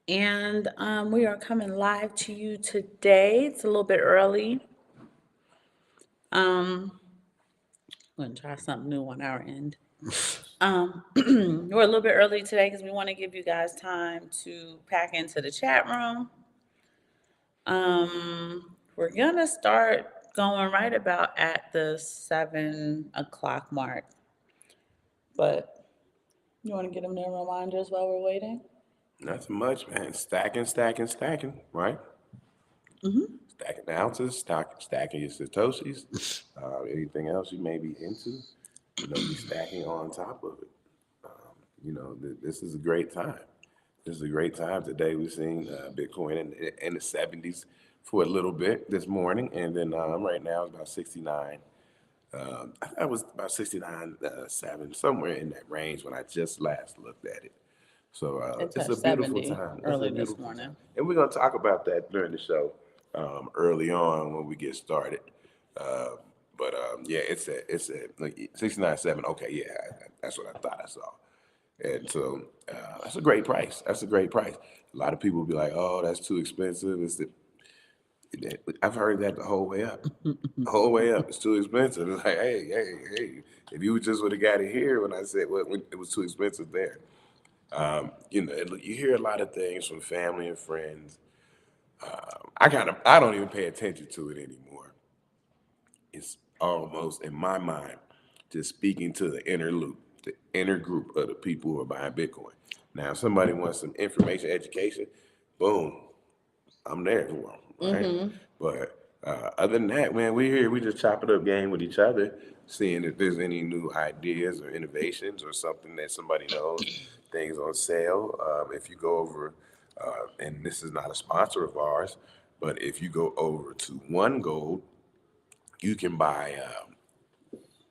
And we are coming live to you today. It's a little bit early. Um, I'm going to try something new on our end. We're a little bit early today because we want to give you guys time to pack into the chat room. We're going to start going right about at the 7 o'clock mark. But you want to get them their reminders while we're waiting? Not so much, man. Stacking, right? Stacking the ounces, stacking your satoshis, anything else you may be into, you stacking on top of it. This is a great time. This is a great time. Today we've seen Bitcoin in the 70s for a little bit this morning, and then right now it's about 69. I thought it was about 69, 7, somewhere in that range when I just last looked at it. So It it's touched a beautiful 70 time. It's a early this beautiful time. morning. And we're going to talk about that during the show early on when we get started. Uh, but yeah, it's a like 69.7. Okay, yeah, that's what I thought I saw. And so that's a great price. That's a great price. A lot of people will be like, "Oh, that's too expensive." I've heard that the whole way up. The whole way up, it's too expensive. It's like, hey. If you just would have got it here when I said when it was too expensive there. You hear a lot of things from family and friends. I don't even pay attention to it anymore. It's almost in my mind just speaking to the inner loop, the inner group of the people who are buying Bitcoin. Now, if somebody wants some information, education, boom, I'm there for them, right? But other than that, man, we here, we just chop it up game with each other, seeing if there's any new ideas or innovations or something that somebody knows, things on sale. If you go over, and this is not a sponsor of ours, but if you go over to One Gold, you can buy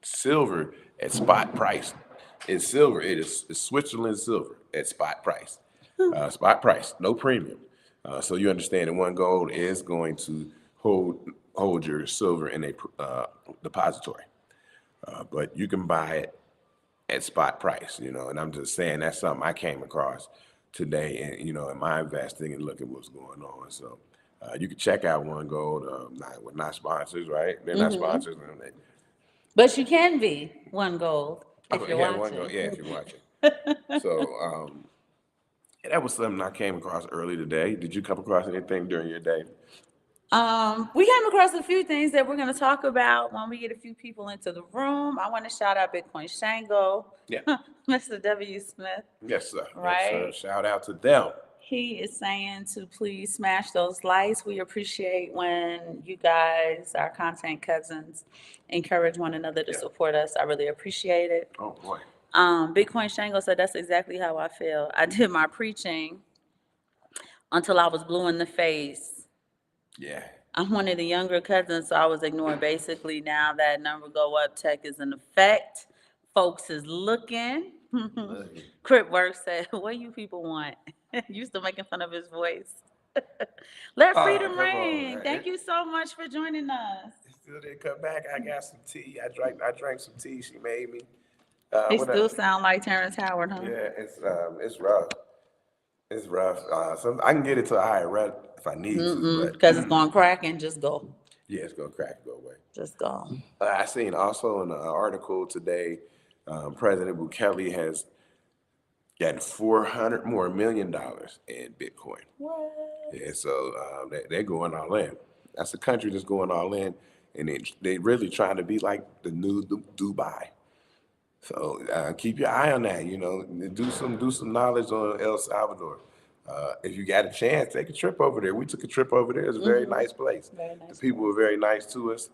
silver at spot price. In silver, it's Switzerland silver at spot price, no premium. So you understand that One Gold is going to hold your silver in a depository, but you can buy it at spot price. And I'm just saying that's something I came across today, and in my investing and looking what's going on. So you can check out One Gold. We're not sponsors, right? They're not sponsors. But you can be one gold if you're Yeah, One Gold. watching. Yeah, if you're watching. So yeah, that was something I came across early today. Did you come across anything during your day? We came across a few things that we're going to talk about when we get a few people into the room. I want to shout out Bitcoin Shango, Yeah. Mr. W. Smith, Yes, sir. Yes, sir. right? Shout out to them. He is saying to please smash those likes. We appreciate when you guys, our content cousins, encourage one another to Yeah. support us. I really appreciate it. Oh boy. Bitcoin Shango said that's exactly how I feel. I did my preaching until I was blue in the face. Yeah. I'm one of the younger cousins, so I was ignored. Basically, now that number go up, tech is in effect. Folks is looking. Look. Crip Work said, what you people want? You still making fun of his voice. Let Oh, freedom come on. reign. Thank you so much for joining us. Still didn't come back. I got some tea. I drank some tea she made me. He What still else? sound like Terrence Howard, huh? Yeah, it's rough. It's rough. I can get it to a higher rate if I need to, but Because it's going cracking. Just go. yeah, it's gonna crack and go away. Just go. I seen also in an article today, President Bukele has gotten $400 more million in Bitcoin. What? Yeah, so they're going all in. That's a country that's going all in, and they really trying to be like the new Dubai. So keep your eye on that. Do some knowledge on El Salvador. If you got a chance, take a trip over there. We took a trip over there. It's a very nice place. Very The nice people place. were very nice to us.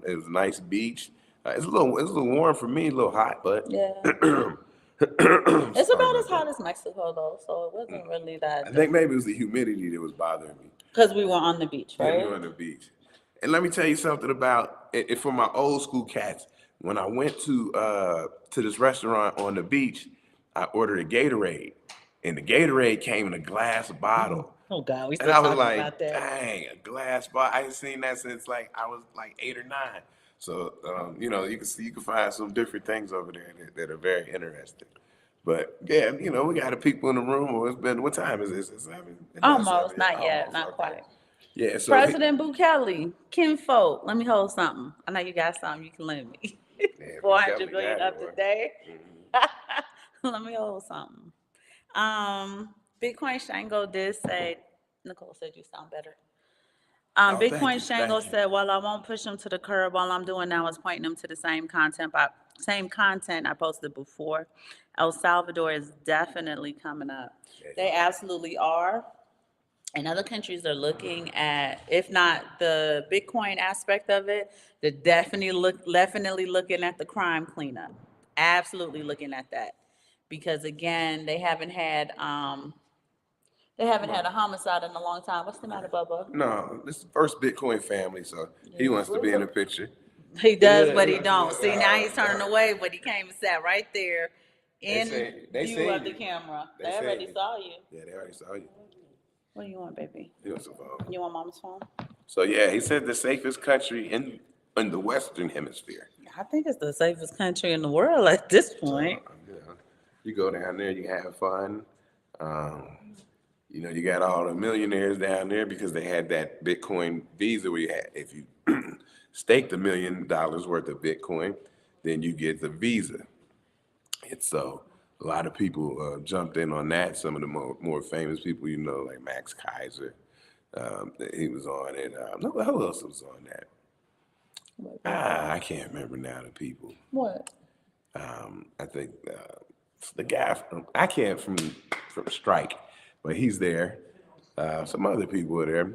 It was a nice beach. It's a little warm for me, a little hot, but Yeah. It's sorry about as about that. hot as Mexico, though, so it wasn't really that I think different. maybe it was the humidity that was bothering me. Because we were on the beach, Yeah, we right? were on the beach. And let me tell you something about it for my old school cats. When I went to this restaurant on the beach, I ordered a Gatorade, and the Gatorade came in a glass bottle. Oh, God, we And still I was talking about like, that. dang, a glass bottle. I ain't seen that since like I was like 8 or 9. So you can find some different things over there that are very interesting. But yeah, we got the people in the room. Or it's been, what time is this? It's 7? It's not 7 Almost, yet. not yet, Almost. not Okay. quite. Yeah. So President Bukele, kinfolk, let me hold something. I know you got something you can lend me. yeah, 400 Kelly billion got it, up boy. today. Mhm. Let me hold something. Bitcoin Shango did say, Nicole said you sound better. Oh, thank Bitcoin you. Shango Thank you. said, "Well, I won't push them to the curb. All I'm doing now is pointing them to the same content I posted before. El Salvador is definitely coming up. Yes. They absolutely are. And other countries are looking at, if not the Bitcoin aspect of it, they're definitely looking at the crime cleanup. Absolutely looking at that, because again, they haven't had a homicide in a long time. What's the matter, Bubba? No, this is the first Bitcoin family, so he Yeah. wants to be in the picture. He does, Yeah, but he he wants to be. don't. See, now he's turning away, but he came and sat right there They in say they view seen of the you. camera. They They seen already you. saw you. Yeah, they already saw you. What do you want, baby? He wants a phone. You want mama's phone? So yeah, he said the safest country in the Western Hemisphere. I think it's the safest country in the world at this point. You go down there, you have fun. Um, you got all the millionaires down there because they had that Bitcoin Visa where you had, if you staked $1 million worth of Bitcoin, then you get the Visa. And so a lot of people jumped in on that. Some of the more famous people, like Max Kaiser, he was on it. Who else was on that? What, baby? I can't remember now the people. What? I think the guy I can't from Strike, but he's there. Some other people are there.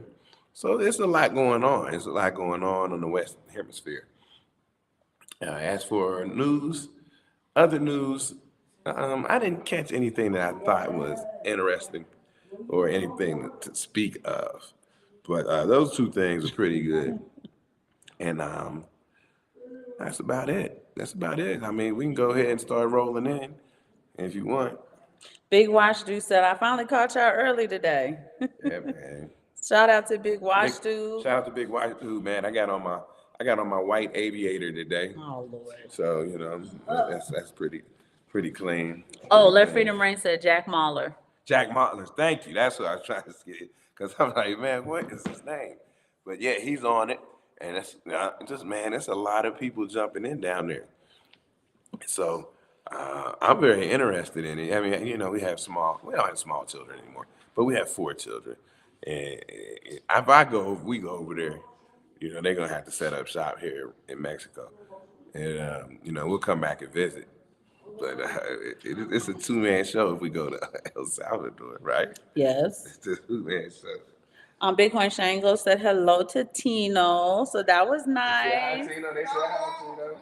So there's a lot going on. There's a lot going on in the Western Hemisphere. As for other news, I didn't catch anything that I thought was interesting or anything to speak of. But those two things are pretty good. And that's about it. That's about it. I mean, we can go ahead and start rolling in if you want. Big Watch Dude said, I finally caught y'all early today. Yeah, man. Shout out to Big Big Watch Dude. shout out to Big White Dude, man. I got on my white aviator today. Oh, Lord. So, that's pretty clean. Oh, Pretty Let clean. Freedom Reign said Jack Mahler. Jack Motley, thank you. That's what I was trying to get. Because I'm like, man, what is his name? But yeah, he's on it. And that's just, man, that's a lot of people jumping in down there. So I'm very interested in it. I mean, we don't have small children anymore, but we have 4 children. And if we go over there, they're going to have to set up shop here in Mexico. And, we'll come back and visit. But it's a 2-man show if we go to El Salvador, right? Yes. It's a 2-man show. Bitcoin Shango said hello to Tino. So that was nice. Tino. They said hi, Tino.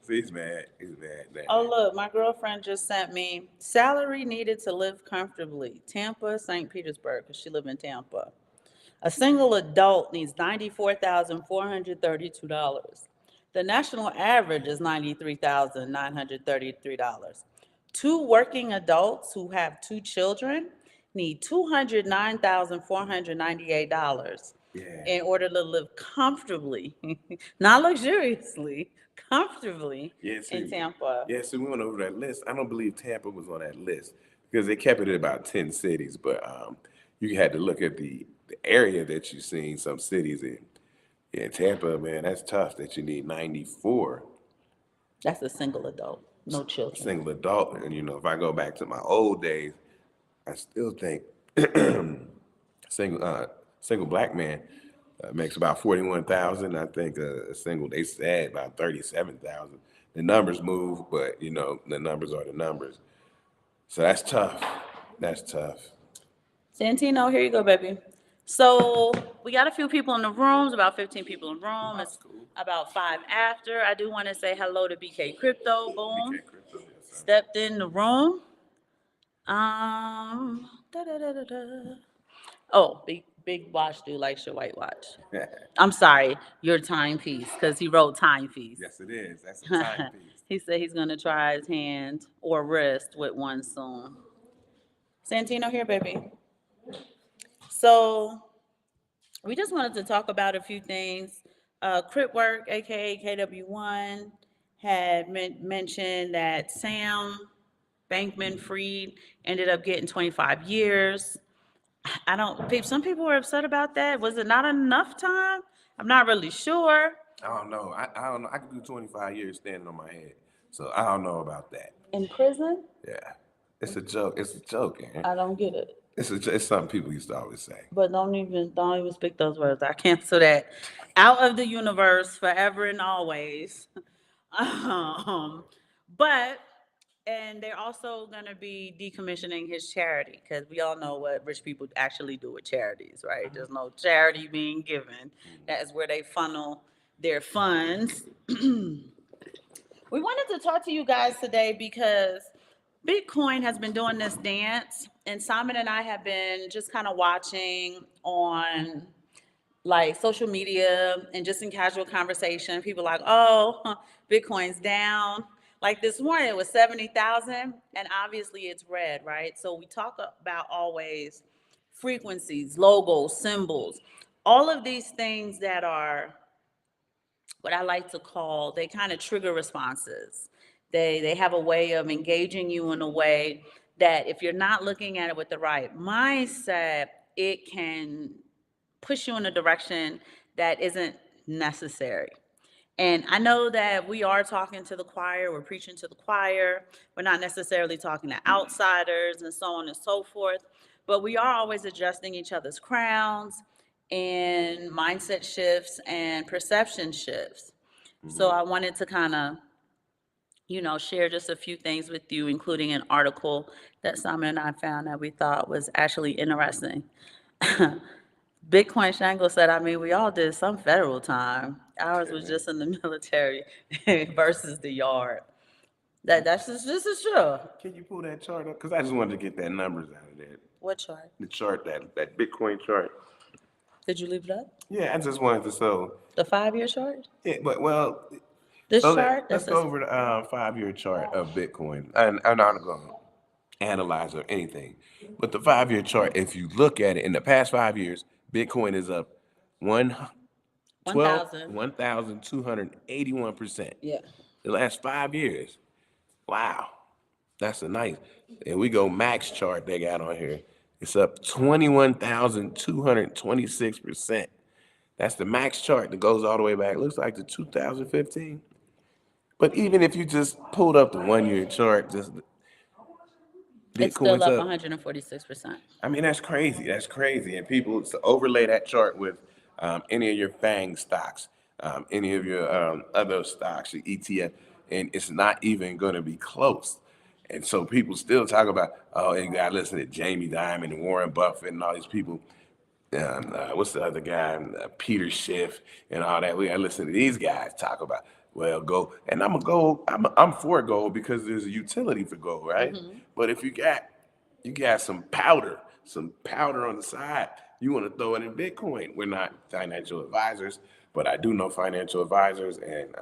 See, he's mad. He's mad. Oh, Man. look, my girlfriend just sent me salary needed to live comfortably. Tampa, St. Petersburg, because she live in Tampa. A single adult needs $94,432. The national average is $93,933. Two working adults who have 2 children need $209,498 Yeah. in order to live comfortably, not luxuriously, comfortably Yeah, in see, Tampa. we went over that list. I don't believe Tampa was on that list because they kept it at about 10 cities, but you had to look at the area that you've seen some cities in. Yeah, Tampa, man, that's tough that you need 94 That's a single adult, no children. single adult. And, if I go back to my old days, I still think single single black man makes about 41,000. I think a single they said about 37,000. The numbers move, but the numbers are the numbers. So that's tough. That's tough. Santino, here you go, baby. So we got a few people in the rooms, about 15 people in the room. It's Cool. about 5 after. I do want to say hello to BK Crypto. Boom. BK Crypto. Yes, sir. Stepped in the room. Da, da, da, da, da. Oh, big watch dude likes your white watch. I'm sorry, your timepiece, because he wrote timepiece. Yes, it is. That's a timepiece. He said he's gonna try his hand or wrist with one soon. Santino here, baby. So we just wanted to talk about a few things. Crip Work, aka KW1, had mentioned that Sam Bankman-Fried ended up getting 25 years. I don't, some people were upset about that. Was it not enough time? I'm not really sure. I don't know. I don't know. I could do 25 years standing on my head. So I don't know about that. In prison? Yeah. It's a joke. It's a joke, man. I don't get it. It's something people used to always say. But don't even speak those words. I cancel that out of the universe forever and always. Um, but and they're also going to be decommissioning his charity because we all know what rich people actually do with charities, right? There's no charity being given. That is where they funnel their funds. We wanted to talk to you guys today because Bitcoin has been doing this dance, and Simon and I have been just kind of watching on like social media and just in casual conversation. People like, oh, Bitcoin's down. Like this morning, it was 70,000, and obviously it's red, right? So we talk about always frequencies, logos, symbols, all of these things that are what I like to call, they kind of trigger responses. They have a way of engaging you in a way that if you're not looking at it with the right mindset, it can push you in a direction that isn't necessary. And I know that we are talking to the choir, we're preaching to the choir, we're not necessarily talking to outsiders and so on and so forth, but we are always adjusting each other's crowns and mindset shifts and perception shifts. So I wanted to kind of, share just a few things with you, including an article that Simon and I found that we thought was actually interesting. Bitcoin Shango said, I mean, we all did some federal time. Ours was just in the military versus the yard. That's just, this is true. Can you pull that chart up? Because I just wanted to get that numbers out of there. What chart? The chart, that Bitcoin chart. Did you leave it up? Yeah, I just wanted to The 5-year chart? Yeah, but well, This so chart? let's That's go over the 5-year chart of Bitcoin. And I'm not going to analyze or anything, but the 5-year chart, if you look at it, in the past 5 years, Bitcoin is up 1,000. 1,281%. Yeah. The last 5 years. Wow. That's a nice. And we go max chart they got on here. It's up 21,226%. That's the max chart that goes all the way back. Looks like to 2015. But even if you just pulled up the 1-year chart, just It's still Bitcoin's up up. 146%. I mean, that's crazy. That's crazy. And people to overlay that chart with any of your FANG stocks, any of your other stocks, your ETF, and it's not even going to be close. And so people still talk about, oh, you got to listen to Jamie Dimon and Warren Buffett and all these people. What's the other guy? Peter Schiff and all that. We got to listen to these guys talk about, well, gold. And I'm for gold because there's a utility for gold, right? But if you got some powder on the side, you want to throw it in Bitcoin. We're not financial advisors, but I do know financial advisors, and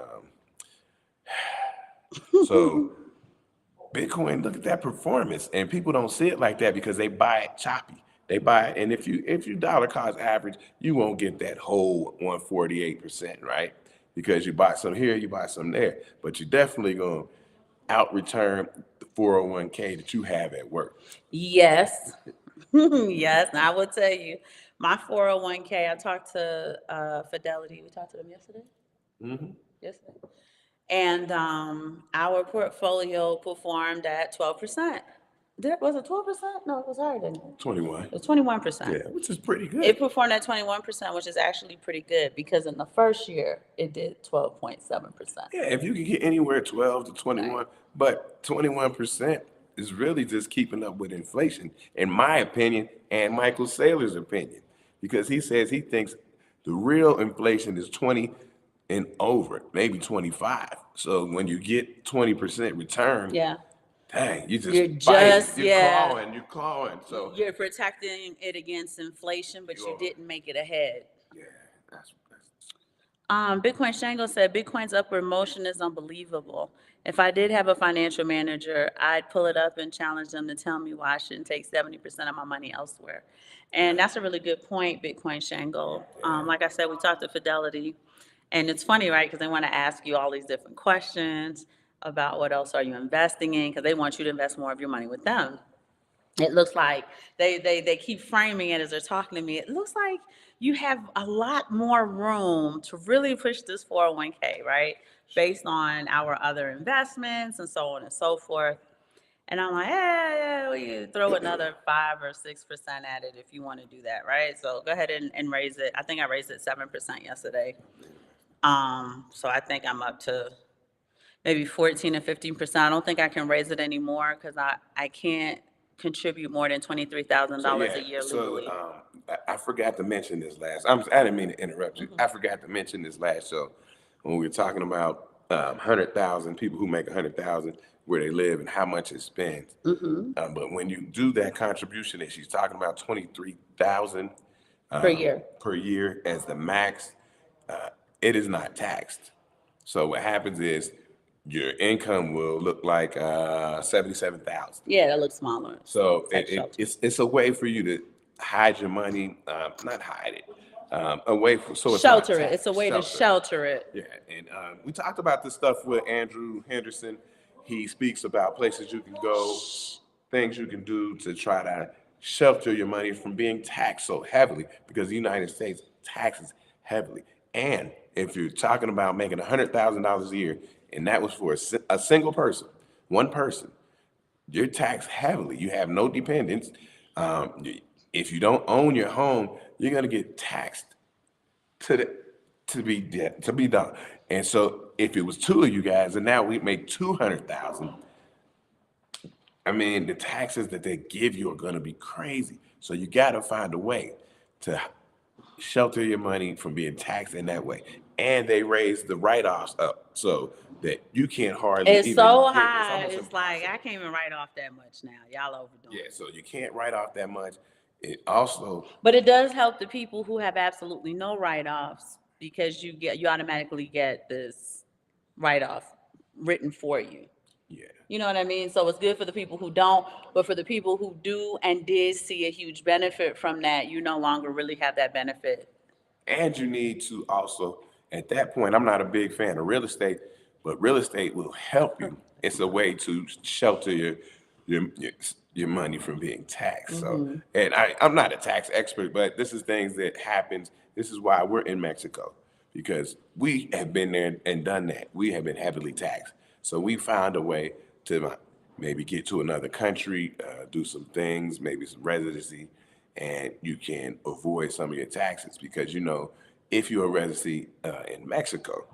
so Bitcoin, look at that performance, and people don't see it like that because they buy it choppy. They buy it, and if you dollar cost average, you won't get that whole 148%, right? Because you buy some here, you buy some there, but you're definitely gonna out return the 401k that you have at work. Yes. Yes. And I will tell you, my 401k, I talked to Fidelity. We talked to them yesterday. Yesterday. And our portfolio performed at 12%. Was it 12%? No, it was higher than that. 21. It was 21%. Yeah, which is pretty good. It performed at 21%, which is actually pretty good because in the first year it did 12.7%. Yeah, if you can get anywhere 12 to 21, Right. but 21% is really just keeping up with inflation, in my opinion, and Michael Saylor's opinion, because he says he thinks the real inflation is 20 and over, maybe 25. So when you get 20% return, Yeah. dang, you You're just fighting, just, yeah. you're clawing. So You're protecting it against inflation, but you didn't make it ahead. yeah, that's Bitcoin Shango said Bitcoin's upward motion is unbelievable. If I did have a financial manager, I'd pull it up and challenge them to tell me why I shouldn't take 70% of my money elsewhere. And that's a really good point, Bitcoin Shango. Like I said, we talked to Fidelity, and it's funny, right? Because they want to ask you all these different questions. about what else are you investing in, because they want you to invest more of your money with them. It looks like they keep framing it as they're talking to me. It looks like you have a lot more room to really push this 401k, right? Based on our other investments and so on and so forth. And I'm like, yeah, we throw another 5 or 6% at it if you want to do that, right? So go ahead and raise it. I think I raised it 7% yesterday. So I think I'm up to maybe 14 or 15%. I don't think I can raise it anymore because I can't contribute more than $23,000 a year legally. I forgot to mention this last. I didn't mean to interrupt you. I forgot to mention this last show when we were talking about 100,000 people who make 100,000 where they live and how much it spends. But when you do that contribution, and she's talking about 23,000 per year as the max, it is not taxed. So what happens is your income will look like 77,000. Yeah, that looks smaller. So it's a way for you to hide your money, not hide it, a way for so it's shelter not it. taxed. It's a way to shelter it. Yeah, and we talked about this stuff with Andrew Henderson. He speaks about places you can go, things you can do to try to shelter your money from being taxed so heavily, because the United States taxes heavily. And if you're talking about making $100,000 a year, and that was for a single person, one person, you're taxed heavily. You have no dependents. If you don't own your home, you're gonna get taxed to be done. And so if it was two of you guys, and now we make 200,000, I mean, the taxes that they give you are gonna be crazy. So you gotta find a way to shelter your money from being taxed in that way. And they raise the write-offs up so that you can't hardly It's even so get, high. almost It's like I can't even write off that much now. Y'all overdoing yeah, it. so you can't write off that much. It also, But it does help the people who have absolutely no write-offs, because you automatically get this write-off written for you. yeah. You know what I mean? So it's good for the people who don't, but for the people who do and did see a huge benefit from that, you no longer really have that benefit. And you need to also, at that point, I'm not a big fan of real estate, but real estate will help you. It's a way to shelter your your money from being taxed. So, and I'm not a tax expert, but this is things that happens. This is why we're in Mexico, because we have been there and done that. We have been heavily taxed. So we found a way to maybe get to another country, do some things, maybe some residency, and you can avoid some of your taxes, because if you're a resident in Mexico,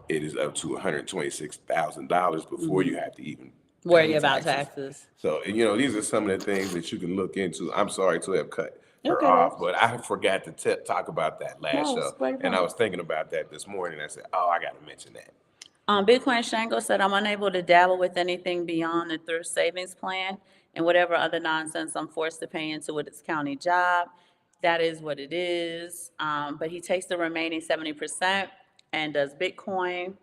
it is up to $126,000 before you have to even Worry pay about taxes. taxes. So these are some of the things that you can look into. I'm sorry to have cut her Okay, off, but I forgot to talk about that last No, show, it's great and I point. was thinking about that this morning. I said, oh, I got to mention that. Bitcoin Shango said, I'm unable to dabble with anything beyond the thrift savings plan and whatever other nonsense I'm forced to pay into with its county job. That is what it is. But he takes the remaining 70% and does Bitcoin.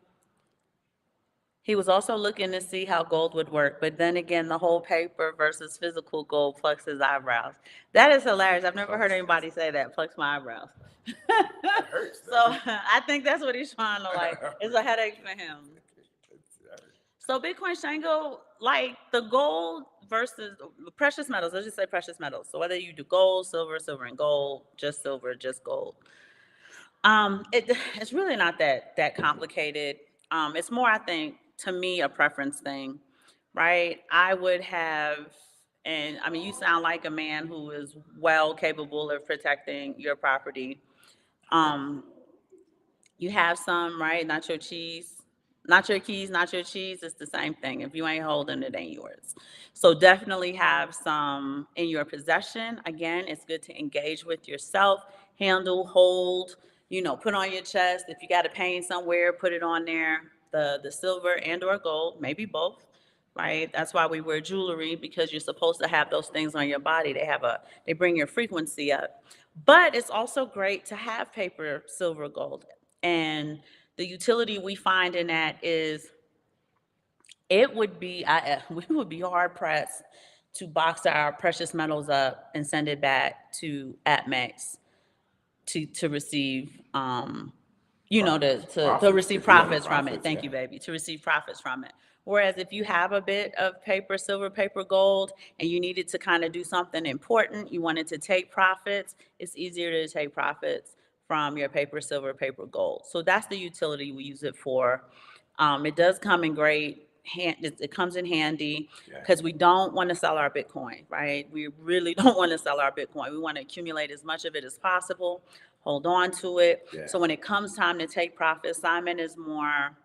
He was also looking to see how gold would work, but then again, the whole paper versus physical gold plucks his eyebrows. That is hilarious. I've never heard anybody say that, plucks my eyebrows. It hurts. So I think that's what he's trying to it's a headache for him. So Bitcoin Shango, like the gold versus precious metals, let's just say precious metals. So whether you do gold, silver and gold, just silver, just gold. It's really not that complicated. It's more, I think, to me, a preference thing, right? I would have, and I mean, you sound like a man who is well capable of protecting your property. Um, you have some, right? Not your cheese, not your keys, not your cheese. It's the same thing. If you ain't holding it, ain't yours. So definitely have some in your possession. Again, it's good to engage with yourself, handle, hold, put on your chest. If you got a pain somewhere, put it on there. The silver and or gold, maybe both, right? That's why we wear jewelry, because you're supposed to have those things on your body. They bring your frequency up. But it's also great to have paper, silver, gold. And the utility we find in that is we would be hard pressed to box our precious metals up and send it back to APMEX to receive, to receive profits from it. Thank you, baby. To receive profits from it. Whereas if you have a bit of paper, silver, paper, gold, and you needed to kind of do something important, you wanted to take profits, it's easier to take profits from your paper, silver, paper, gold. So that's the utility we use it for. It does come in great it comes in handy because we don't want to sell our Bitcoin, right? We really don't want to sell our Bitcoin. We want to accumulate as much of it as possible, hold on to it. Yeah. So when it comes time to take profits, Simon is more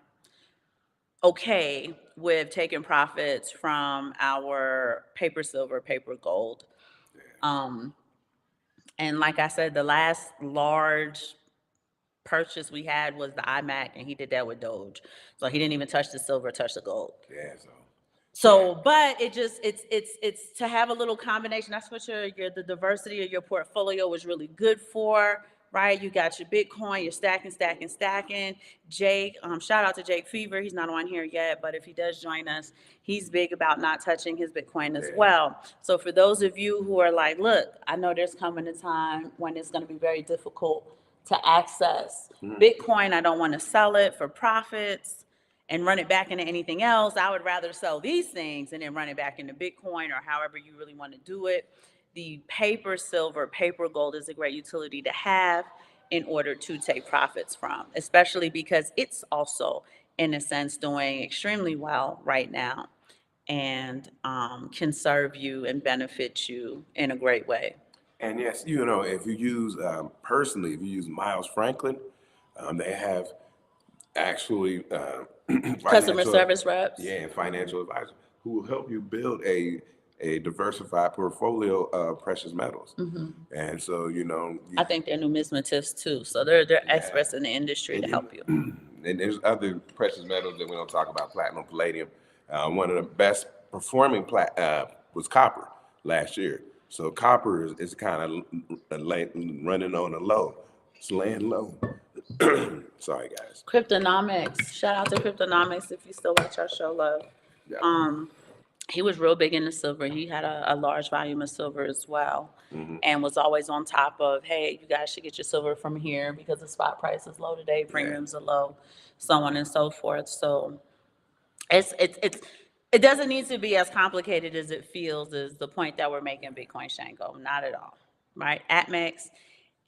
okay with taking profits from our paper, silver, paper, gold. And like I said, the last large purchase we had was the iMac, and he did that with Doge. So he didn't even touch the silver, touch the gold. Yeah, So, but it's to have a little combination. That's what the diversity of your portfolio was really good for, right? You got your Bitcoin, you're stacking. Jake, shout out to Jake Fever. He's not on here yet, but if he does join us, he's big about not touching his Bitcoin as well. So for those of you who are like, look, I know there's coming a time when it's going to be very difficult to access Bitcoin. I don't want to sell it for profits and run it back into anything else. I would rather sell these things and then run it back into Bitcoin or however you really want to do it. The paper, silver, paper, gold is a great utility to have in order to take profits from, especially because it's also, in a sense, doing extremely well right now and can serve you and benefit you in a great way. And yes, if you use, personally, if you use Miles Franklin, they have actually Customer service reps. Yeah, and financial advisors who will help you build a diversified portfolio of precious metals. And so, I think they're numismatists too. So they're experts in the industry to help you. And there's other precious metals that we don't talk about, platinum, palladium. One of the best performing was copper last year. So copper is kind of running on the low. It's laying low. Sorry, guys. Cryptonomics. Shout out to Cryptonomics if you still watch our show, love. Yeah. He was real big into silver. He had a large volume of silver as well, and was always on top of, hey, you guys should get your silver from here because the spot price is low today, premiums are low, so on and so forth. So it doesn't need to be as complicated as it feels, is the point that we're making. Bitcoin Shango, not at all, right? ATMEX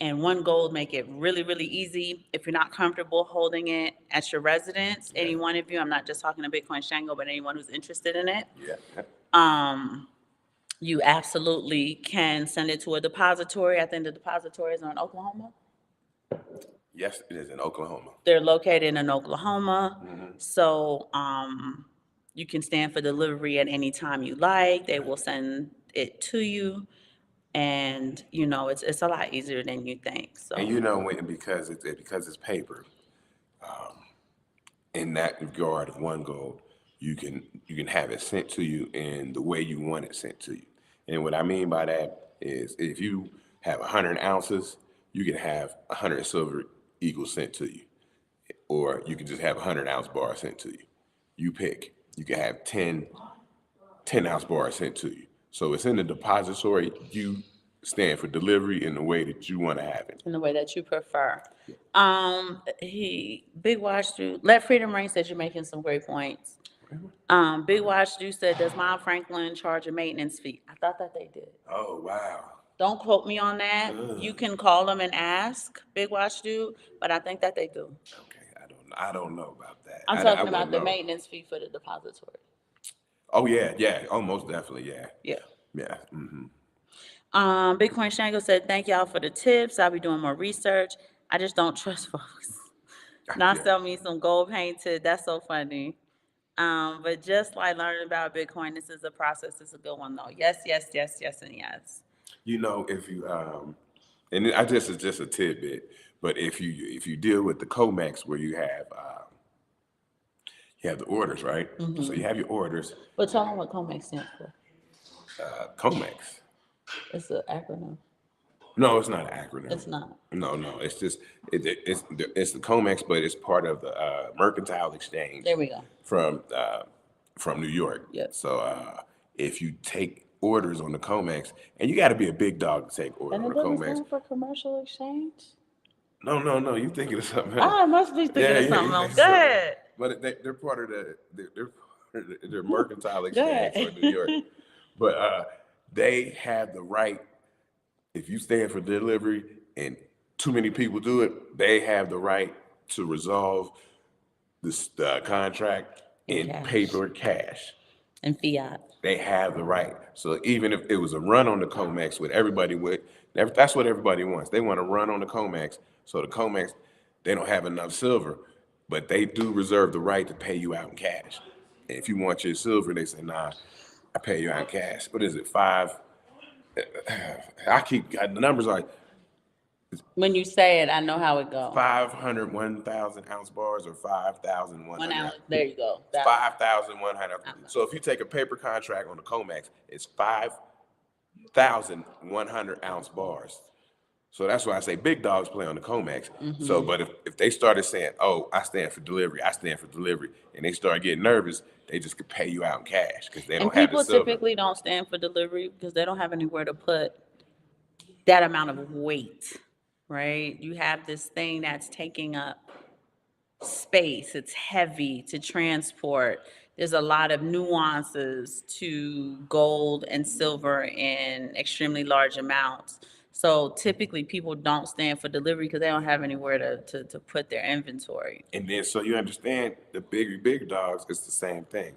and One Gold make it really, really easy. If you're not comfortable holding it at your residence, any one of you, I'm not just talking to Bitcoin Shango, but anyone who's interested in it, you absolutely can send it to a depository. I think the depository is in Oklahoma. Yes, it is in Oklahoma. They're located in Oklahoma. So you can stand for delivery at any time you like. They will send it to you. And it's a lot easier than you think. So because it's paper, in that regard of One Gold, you can have it sent to you in the way you want it sent to you. And what I mean by that is, if you have 100 ounces, you can have 100 silver eagles sent to you, or you can just have 100-ounce bar sent to you. You pick. You can have 10-ounce bars sent to you. So it's in the depository. You stand for delivery in the way that you want to have it. In the way that you prefer. Big Watch Drew, Let Freedom Ring said you're making some great points. Big Watch Drew said, does Miles Franklin charge a maintenance fee? I thought that they did. Oh, wow. Don't quote me on that. You can call them and ask, Big Watch Drew, but I think that they do. Okay, I don't know about that. I'm talking about the maintenance fee for the depository. Oh, yeah. Oh, most definitely, yeah. Yeah. Bitcoin Shango said, thank y'all for the tips. I'll be doing more research. I just don't trust folks. Not sell me some gold painted. That's so funny. But just like learning about Bitcoin, this is a process. It's a good one though. Yes, and yes. If you and I just, it's just a tidbit, but if you deal with the COMEX, where you have the orders, right? So you have your orders. But tell them what COMEX stands for. COMEX. It's an acronym. No, it's not an acronym. It's not. No, it's just it's the COMEX, but it's part of the Mercantile Exchange. There we go. From New York. Yep. So if you take orders on the COMEX, and you got to be a big dog to take orders on the COMEX. And it doesn't stand for Commercial Exchange? No, you thinking of something else. I must be thinking of something else. Go ahead. But they're part of the the Mercantile Go Exchange for New York. ahead. But they have the right, if you stand for delivery and too many people do it, they have the right to resolve this contract In in cash paper cash. and fiat. They have the right. So even if it was a run on the COMEX with everybody with, that's what everybody wants. They want to run on the COMEX. So the COMEX, they don't have enough silver, but they do reserve the right to pay you out in cash. And if you want your silver, they say, nah, I pay you out in cash. What is it? The numbers are When you say it, I know how it go. 500, 1,000 ounce bars or 5,100. 1 ounce. There you go. It's 5,100. Okay. So if you take a paper contract on the COMEX, it's 5,100 ounce bars. So that's why I say big dogs play on the COMEX. So, but if they started saying, oh, I stand for delivery, and they start getting nervous, they just could pay you out in cash because they And don't have the people silver. typically don't stand for delivery because they don't have anywhere to put that amount of weight, right? You have this thing that's taking up space. It's heavy to transport. There's a lot of nuances to gold and silver in extremely large amounts. So typically people don't stand for delivery because they don't have anywhere to put their inventory. And then, so you understand, the big dogs, it's the same thing.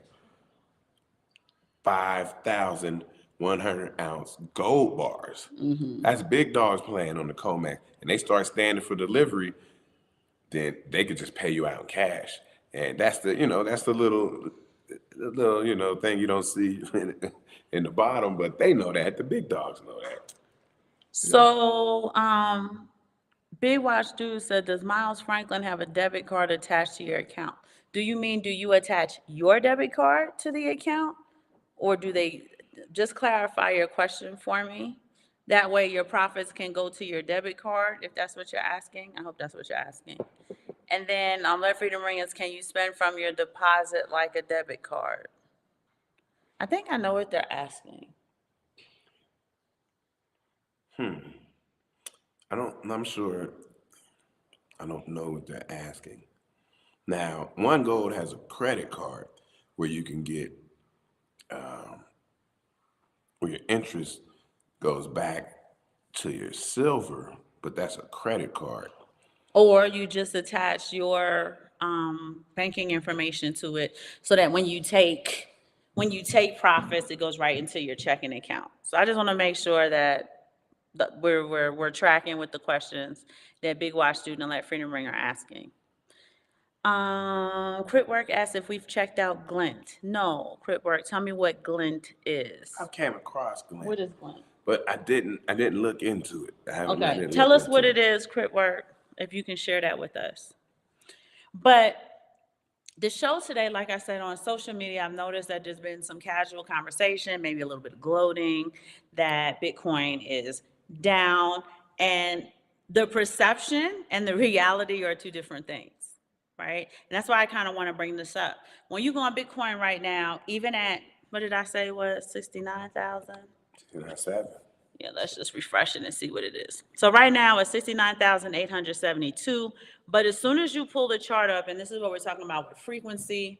5,100 ounce gold bars. That's big dogs playing on the COMEX. And they start standing for delivery, then they could just pay you out in cash. And that's the, that's the little, thing you don't see in the bottom, but they know that. The big dogs know that. So, Big Watch Dude said, does Miles Franklin have a debit card attached to your account? Do you mean, do you attach your debit card to the account? Or do they, just clarify your question for me? That way your profits can go to your debit card, if that's what you're asking. I hope that's what you're asking. And then, Let Freedom Ring is, can you spend from your deposit like a debit card? I think I know what they're asking. I'm sure, I don't know what they're asking. Now, One Gold has a credit card where you can get, where your interest goes back to your silver, but that's a credit card. Or you just attach your banking information to it so that when you take profits, it goes right into your checking account. So I just want to make sure that we're tracking with the questions that Big Watch Student and Let Freedom Ring are asking. Crit Work asked if we've checked out Glint. No, Crit Work, tell me what Glint is. I came across Glint. What is Glint? But I didn't look into it. Okay, tell us what it is, Crit Work, if you can share that with us. But the show today, like I said, on social media, I've noticed that there's been some casual conversation, maybe a little bit of gloating, that Bitcoin is down, and the perception and the reality are two different things, right? And that's why I kind of want to bring this up. When you go on Bitcoin right now, even at, what did I say was 69,000? 69.7. Yeah, let's just refresh it and see what it is. So right now it's 69,872, but as soon as you pull the chart up, and this is what we're talking about with frequency,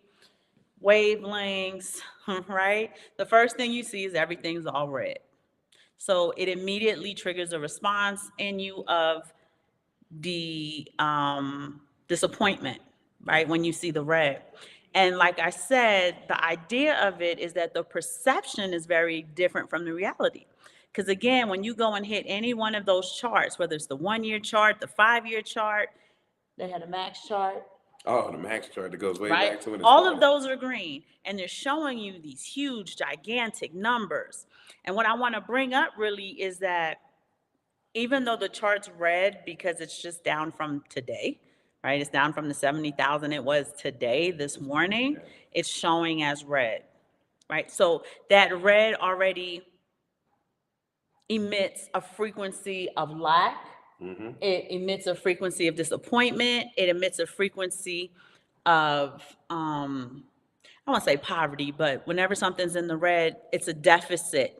wavelengths, right? The first thing you see is everything's all red. So it immediately triggers a response in you of the disappointment, right? When you see the red. And like I said, the idea of it is that the perception is very different from the reality. Because again, when you go and hit any one of those charts, whether it's the 1-year chart, the 5-year chart, they had a max chart. Oh, the max chart that goes way right? back to when it All started. of those are green, and they're showing you these huge, gigantic numbers. And what I want to bring up really is that even though the chart's red because it's just down from today, right? It's down from the 70,000 it was today, this morning, it's showing as red, right? So that red already emits a frequency of lack. It emits a frequency of disappointment. It emits a frequency of, I won't say poverty, but whenever something's in the red, it's a deficit,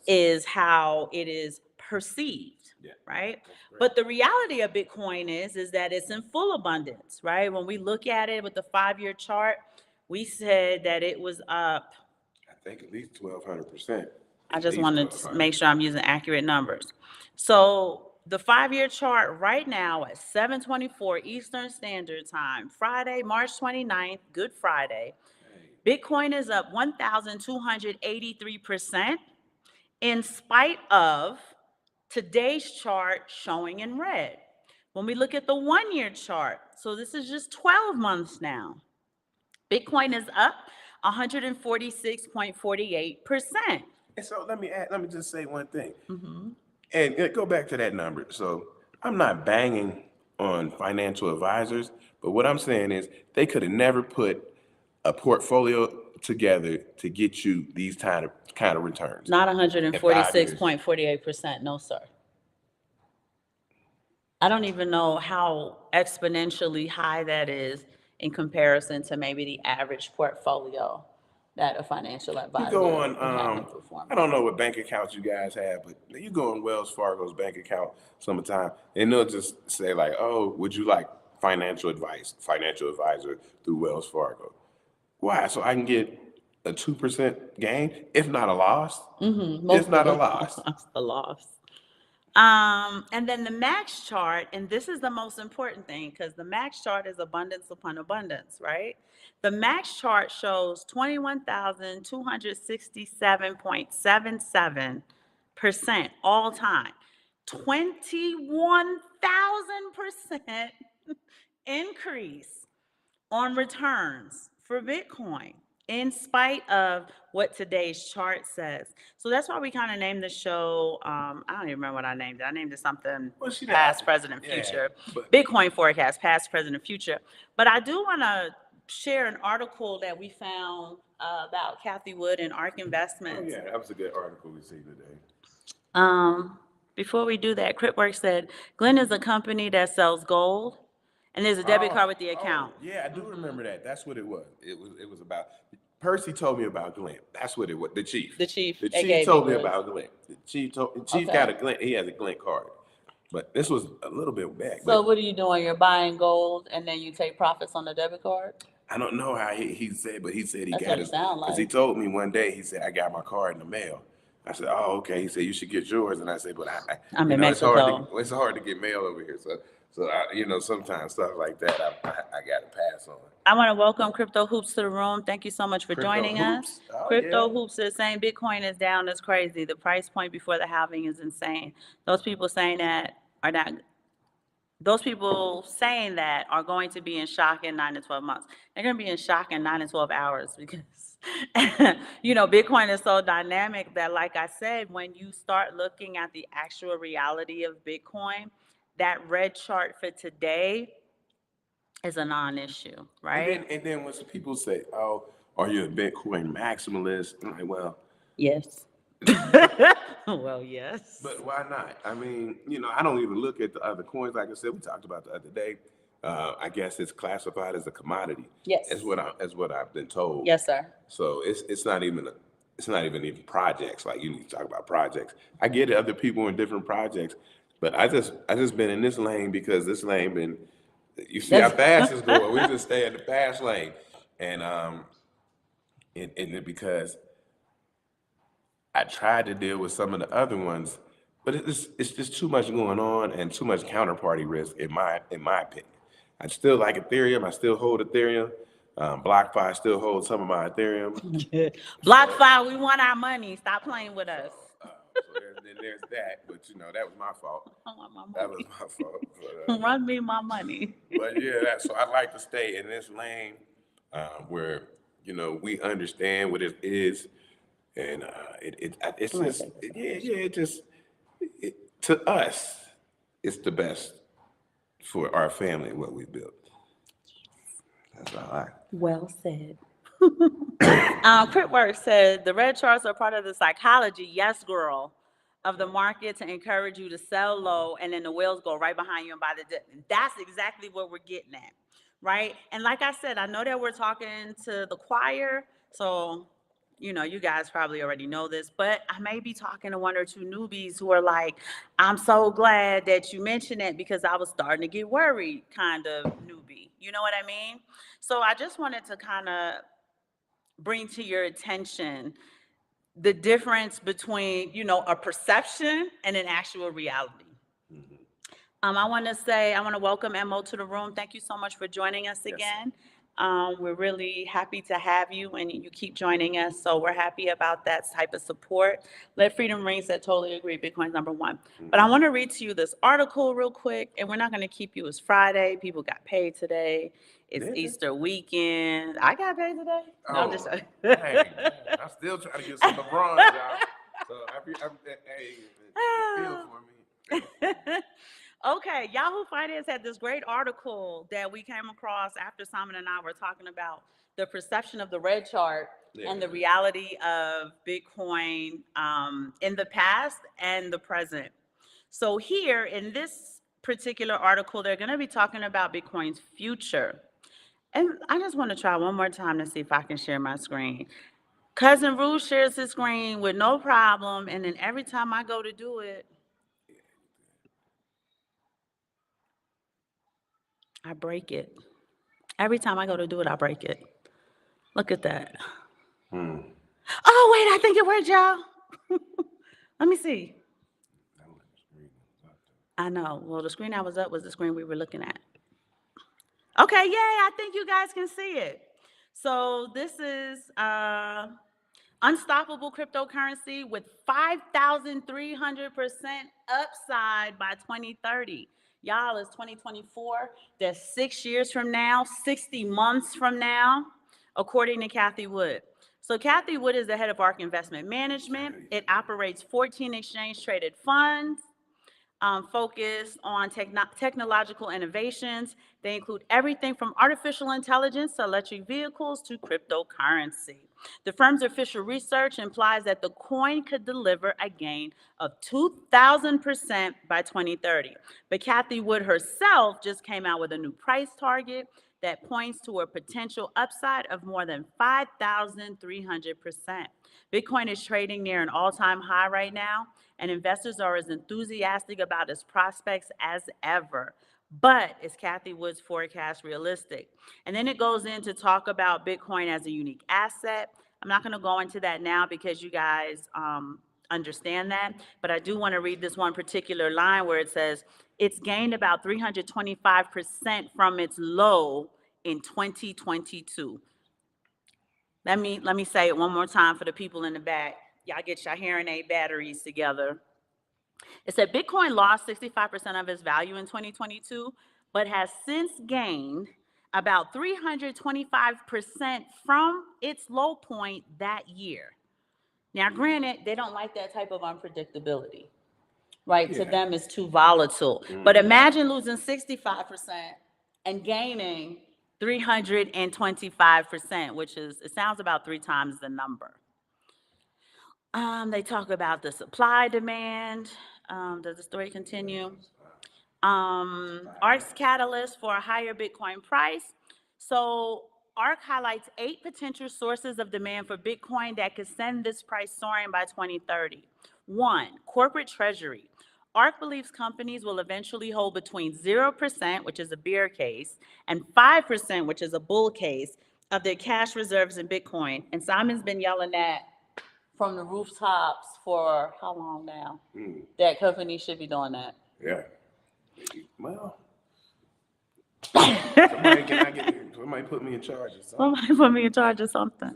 is how it is perceived, right? But the reality of Bitcoin is that it's in full abundance, right? When we look at it with the 5-year chart, we said that it was up. I think at least 1,200%. I At just least wanted to 1,200. make sure I'm using accurate numbers. So the 5-year chart right now at 7:24 Eastern Standard Time, Friday, March 29th, Good Friday. Bitcoin is up 1,283% in spite of today's chart showing in red. When we look at the 1-year chart, so this is just 12 months now, Bitcoin is up 146.48%. And so let me just say one thing. Mm-hmm. And go back to that number. So I'm not banging on financial advisors, but what I'm saying is they could have never put a portfolio together to get you these kind of returns. Not in 5 years. 146.48%, no, sir. I don't even know how exponentially high that is in comparison to maybe the average portfolio that a financial You advisor go on, would have them perform. I don't know what bank accounts you guys have, but you go on Wells Fargo's bank account sometime, and they'll just say like, "Oh, would you like financial advice, financial advisor through Wells Fargo?" Why? So I can get a 2% gain, if not a loss. If not a loss. The loss. And then the max chart, and this is the most important thing because the max chart is abundance upon abundance, right? The max chart shows 21,267.77% all time. 21,000% increase on returns for Bitcoin in spite of what today's chart says. So that's why we kind of named the show, I don't even remember what I named it. I named it something past, present, and future. Bitcoin forecast, past, present, and future. But I do want to share an article that we found about Kathy Wood and ARK Investments. Oh, yeah, that was a good article we see today. Before we do that, Cryptworks said, Glenn is a company that sells gold, and there's a debit card with the account. Yeah, I do remember that. That's what it was. It was about. Percy told me about Glenn. That's what it was. The chief. The chief told me about Glenn. The chief got a Glenn. He has a Glenn card. But this was a little bit back. So what are you doing? You're buying gold and then you take profits on the debit card? I don't know how he said, but he said he That's got what it. it sound like. Because he told me one day, he said, I got my card in the mail. I said, oh, okay. He said, you should get yours. And I said, but I'm in Mexico. It's hard to get mail over here. So sometimes stuff like that, I got to pass on. I want to welcome Crypto Hoops to the room. Thank you so much for joining us. Crypto Hoops is saying Bitcoin is down. That's crazy. The price point before the halving is insane. Those people saying that are going to be in shock in 9 to 12 months. They're going to be in shock in 9 to 12 hours because, Bitcoin is so dynamic that, like I said, when you start looking at the actual reality of Bitcoin, that red chart for today is a non-issue, right? And then when people say, oh, are you a Bitcoin maximalist? I'm like, well. Yes. Well, yes. But why not? I mean, I don't even look at the other coins. Like I said, we talked about the other day. I guess it's classified as a commodity. Yes. That's what I've been told. Yes, sir. So it's not even projects. Like, you need to talk about projects. I get it, other people in different projects, but I just been in this lane because this lane been. You see how fast it's going. We just stay in the fast lane, and because I tried to deal with some of the other ones, but it's just too much going on and too much counterparty risk in my opinion. I still like Ethereum. I still hold Ethereum. BlockFi still holds some of my Ethereum. BlockFi, we want our money. Stop playing with us. Then there's that, but that was my fault. I want my money. That was my fault. But, run me my money. But yeah, so I like to stay in this lane where we understand what it is, and to us, it's the best for our family what we built. That's all right. Well said. Cryptworks said the red charts are part of the psychology, yes, girl, of the market to encourage you to sell low, and then the whales go right behind you and buy the dip. And that's exactly what we're getting at, right? And like I said, I know that we're talking to the choir, so you guys probably already know this, but I may be talking to one or two newbies who are like, I'm so glad that you mentioned it because I was starting to get worried, kind of newbie. You know what I mean? So I just wanted to kind of bring to your attention the difference between, you know, a perception and an actual reality. I want to welcome Mo to the room. Thank you so much for joining us again. We're really happy to have you, and you keep joining us. So we're happy about that type of support. Let Freedom Ring said, totally agree. Bitcoin's number one. But I want to read to you this article real quick, and we're not going to keep you. It's Friday. People got paid today. It's Easter weekend. I got paid today. No, I'm just dang, I'm still trying to get some LeBron, y'all. So hey, feel for me. Okay, Yahoo Finance had this great article that we came across after Simon and I were talking about the perception of the red chart and the reality of Bitcoin in the past and the present. So here in this particular article, they're going to be talking about Bitcoin's future. And I just want to try one more time to see if I can share my screen. Cousin Rue shares his screen with no problem, and then every time I go to do it, I break it. Every time I go to do it, I break it. Look at that. Oh, wait, I think it worked, y'all. Let me see. I know. Well, the screen I was up was the screen we were looking at. Okay, yay, I think you guys can see it. So this is unstoppable cryptocurrency with 5,300% upside by 2030. Y'all, it's 2024. That's 6 years from now, 60 months from now, according to Kathy Wood. So Kathy Wood is the head of ARK Investment Management. It operates 14 exchange-traded funds. Focused on technological innovations. They include everything from artificial intelligence to electric vehicles to cryptocurrency. The firm's official research implies that the coin could deliver a gain of 2,000% by 2030. But Kathy Wood herself just came out with a new price target that points to a potential upside of more than 5,300%. Bitcoin is trading near an all-time high right now, and investors are as enthusiastic about its prospects as ever. But is Kathy Wood's forecast realistic? And then it goes in to talk about Bitcoin as a unique asset. I'm not going to go into that now because you guys understand that, but I do want to read this one particular line where it says, it's gained about 325% from its low in 2022. Let me say it one more time for the people in the back. Y'all get your hearing aid batteries together. It said Bitcoin lost 65% of its value in 2022, but has since gained about 325% from its low point that year. Now, granted, they don't like that type of unpredictability, right? To them, it's too volatile. But imagine losing 65% and gaining 325%, which is, it sounds about 3 times the number. They talk about the supply demand. Does the story continue? ARK's catalyst for a higher Bitcoin price. So ARK highlights 8 potential sources of demand for Bitcoin that could send this price soaring by 2030. 1, corporate treasury. ARK believes companies will eventually hold between 0%, which is a bear case, and 5%, which is a bull case, of their cash reserves in Bitcoin. And Simon's been yelling that from the rooftops for how long now? That companies should be doing that. Yeah. Well, somebody put me in charge of something. Somebody put me in charge of something.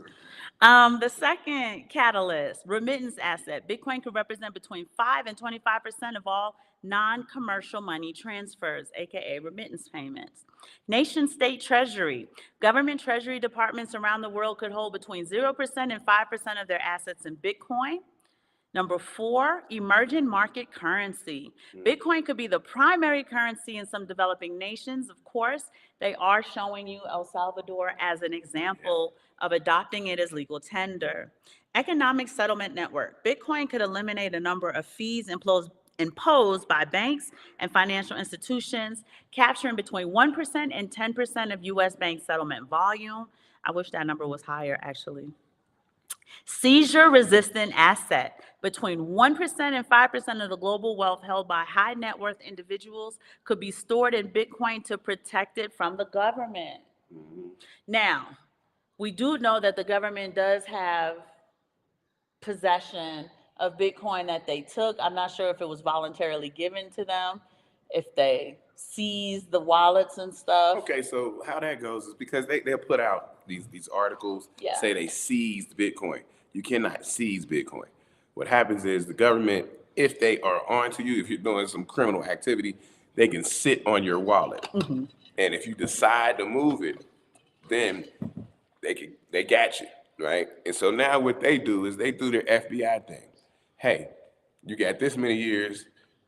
The second catalyst, remittance asset. Bitcoin could represent between 5 and 25% of all non-commercial money transfers, aka remittance payments. Nation state treasury. Government treasury departments around the world could hold between 0% and 5% of their assets in Bitcoin. Number 4, emerging market currency. Bitcoin could be the primary currency in some developing nations. Of course, they are showing you El Salvador as an example of adopting it as legal tender. Economic settlement network. Bitcoin could eliminate a number of fees imposed by banks and financial institutions, capturing between 1% and 10% of U.S. bank settlement volume. I wish that number was higher, actually. Seizure-resistant asset. Between 1% and 5% of the global wealth held by high net worth individuals could be stored in Bitcoin to protect it from the government. Now, We do know that the government does have possession of Bitcoin that they took. I'm not sure if it was voluntarily given to them, if they seized the wallets and stuff. Okay, so how that goes is because they'll put out these articles, Yeah. say they seized Bitcoin. You cannot seize Bitcoin. What happens is the government, if they are onto you, if you're doing some criminal activity, they can sit on your wallet. Mm-hmm. And if you decide to move it, then they got you, right? And so now what they do is they do their FBI thing. Hey, you got this many years,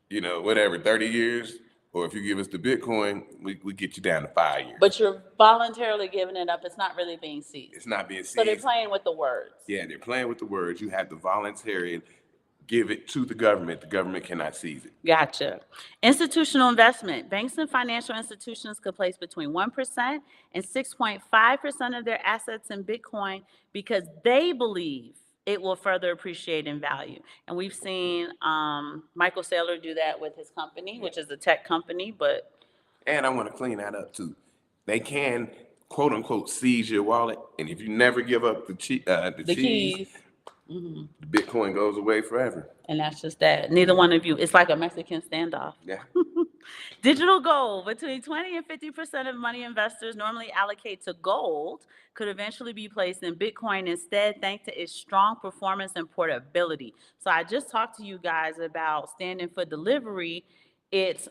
whatever, 30 years, or if you give us the Bitcoin, we get you down to 5 years. But you're voluntarily giving it up. It's not really being seized. It's not being seized. So they're playing with the words. Yeah, they're playing with the words. You have to voluntarily give it to the government. The government cannot seize it. Gotcha. Institutional investment. Banks and financial institutions could place between 1% and 6.5% of their assets in Bitcoin because they believe it will further appreciate in value. And we've seen Michael Saylor do that with his company, which is a tech company, but. And I want to clean that up too. They can, quote unquote, seize your wallet. And if you never give up the keys, mm-hmm. the Bitcoin goes away forever. And that's just that. Neither one of you. It's like a Mexican standoff. Yeah. Digital gold. Between 20 and 50% of money investors normally allocate to gold could eventually be placed in Bitcoin instead, thanks to its strong performance and portability. So I just talked to you guys about standing for delivery. It's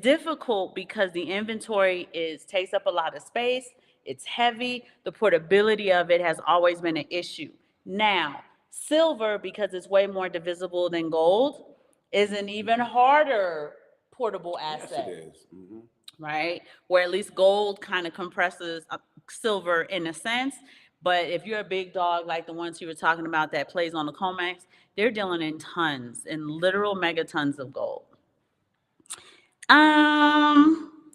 difficult because the inventory takes up a lot of space. It's heavy. The portability of it has always been an issue. Now, silver, because it's way more divisible than gold, is an even harder portable asset. Yes, it is. Mm-hmm. Right? Where at least gold kind of compresses silver in a sense. But if you're a big dog like the ones you were talking about that plays on the COMEX, they're dealing in tons, in literal megatons of gold.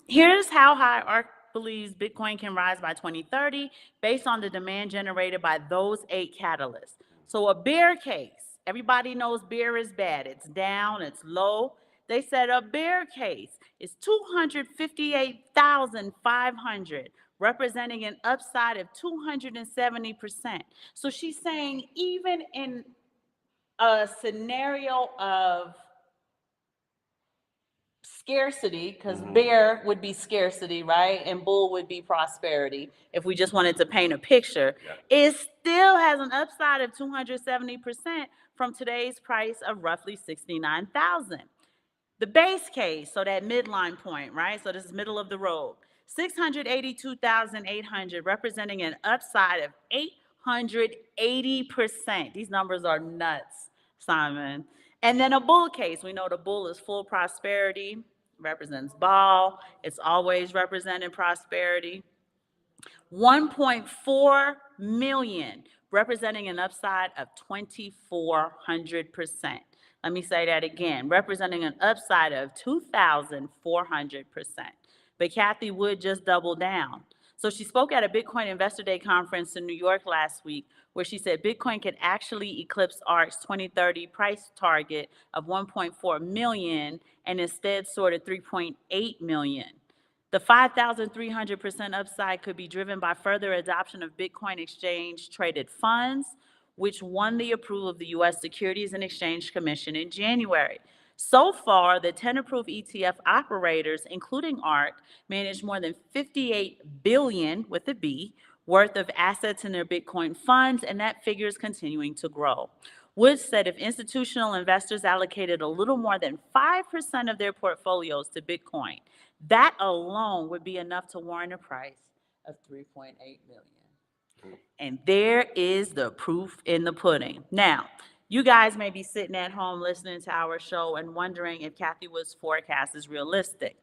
Here's how high ARK believes Bitcoin can rise by 2030 based on the demand generated by those 8 catalysts. So a bear case, everybody knows bear is bad. It's down, it's low. They said a bear case is 258,500, representing an upside of 270%. So she's saying even in a scenario of scarcity, because bear would be scarcity, right? And bull would be prosperity. If we just wanted to paint a picture, it still has an upside of 270% from today's price of roughly 69,000. The base case, so that midline point, right? So this is middle of the road, 682,800, representing an upside of 880%. These numbers are nuts, Simon. And then a bull case. We know the bull is full prosperity, represents ball. It's always represented prosperity. 1.4 million, representing an upside of 2,400%. Let me say that again, representing an upside of 2,400%. But Kathy Wood just doubled down. So she spoke at a Bitcoin Investor Day conference in New York last week, where she said Bitcoin could actually eclipse ARK's 2030 price target of 1.4 million and instead soar to 3.8 million. The 5,300% upside could be driven by further adoption of Bitcoin exchange-traded funds, which won the approval of the U.S. Securities and Exchange Commission in January. So far, the 10 approved ETF operators, including ARK, manage more than 58 billion, with a B, worth of assets in their Bitcoin funds, and that figure is continuing to grow. Wood said if institutional investors allocated a little more than 5% of their portfolios to Bitcoin, that alone would be enough to warrant a price of 3.8 million. And there is the proof in the pudding. Now, you guys may be sitting at home listening to our show and wondering if Kathy Wood's forecast is realistic.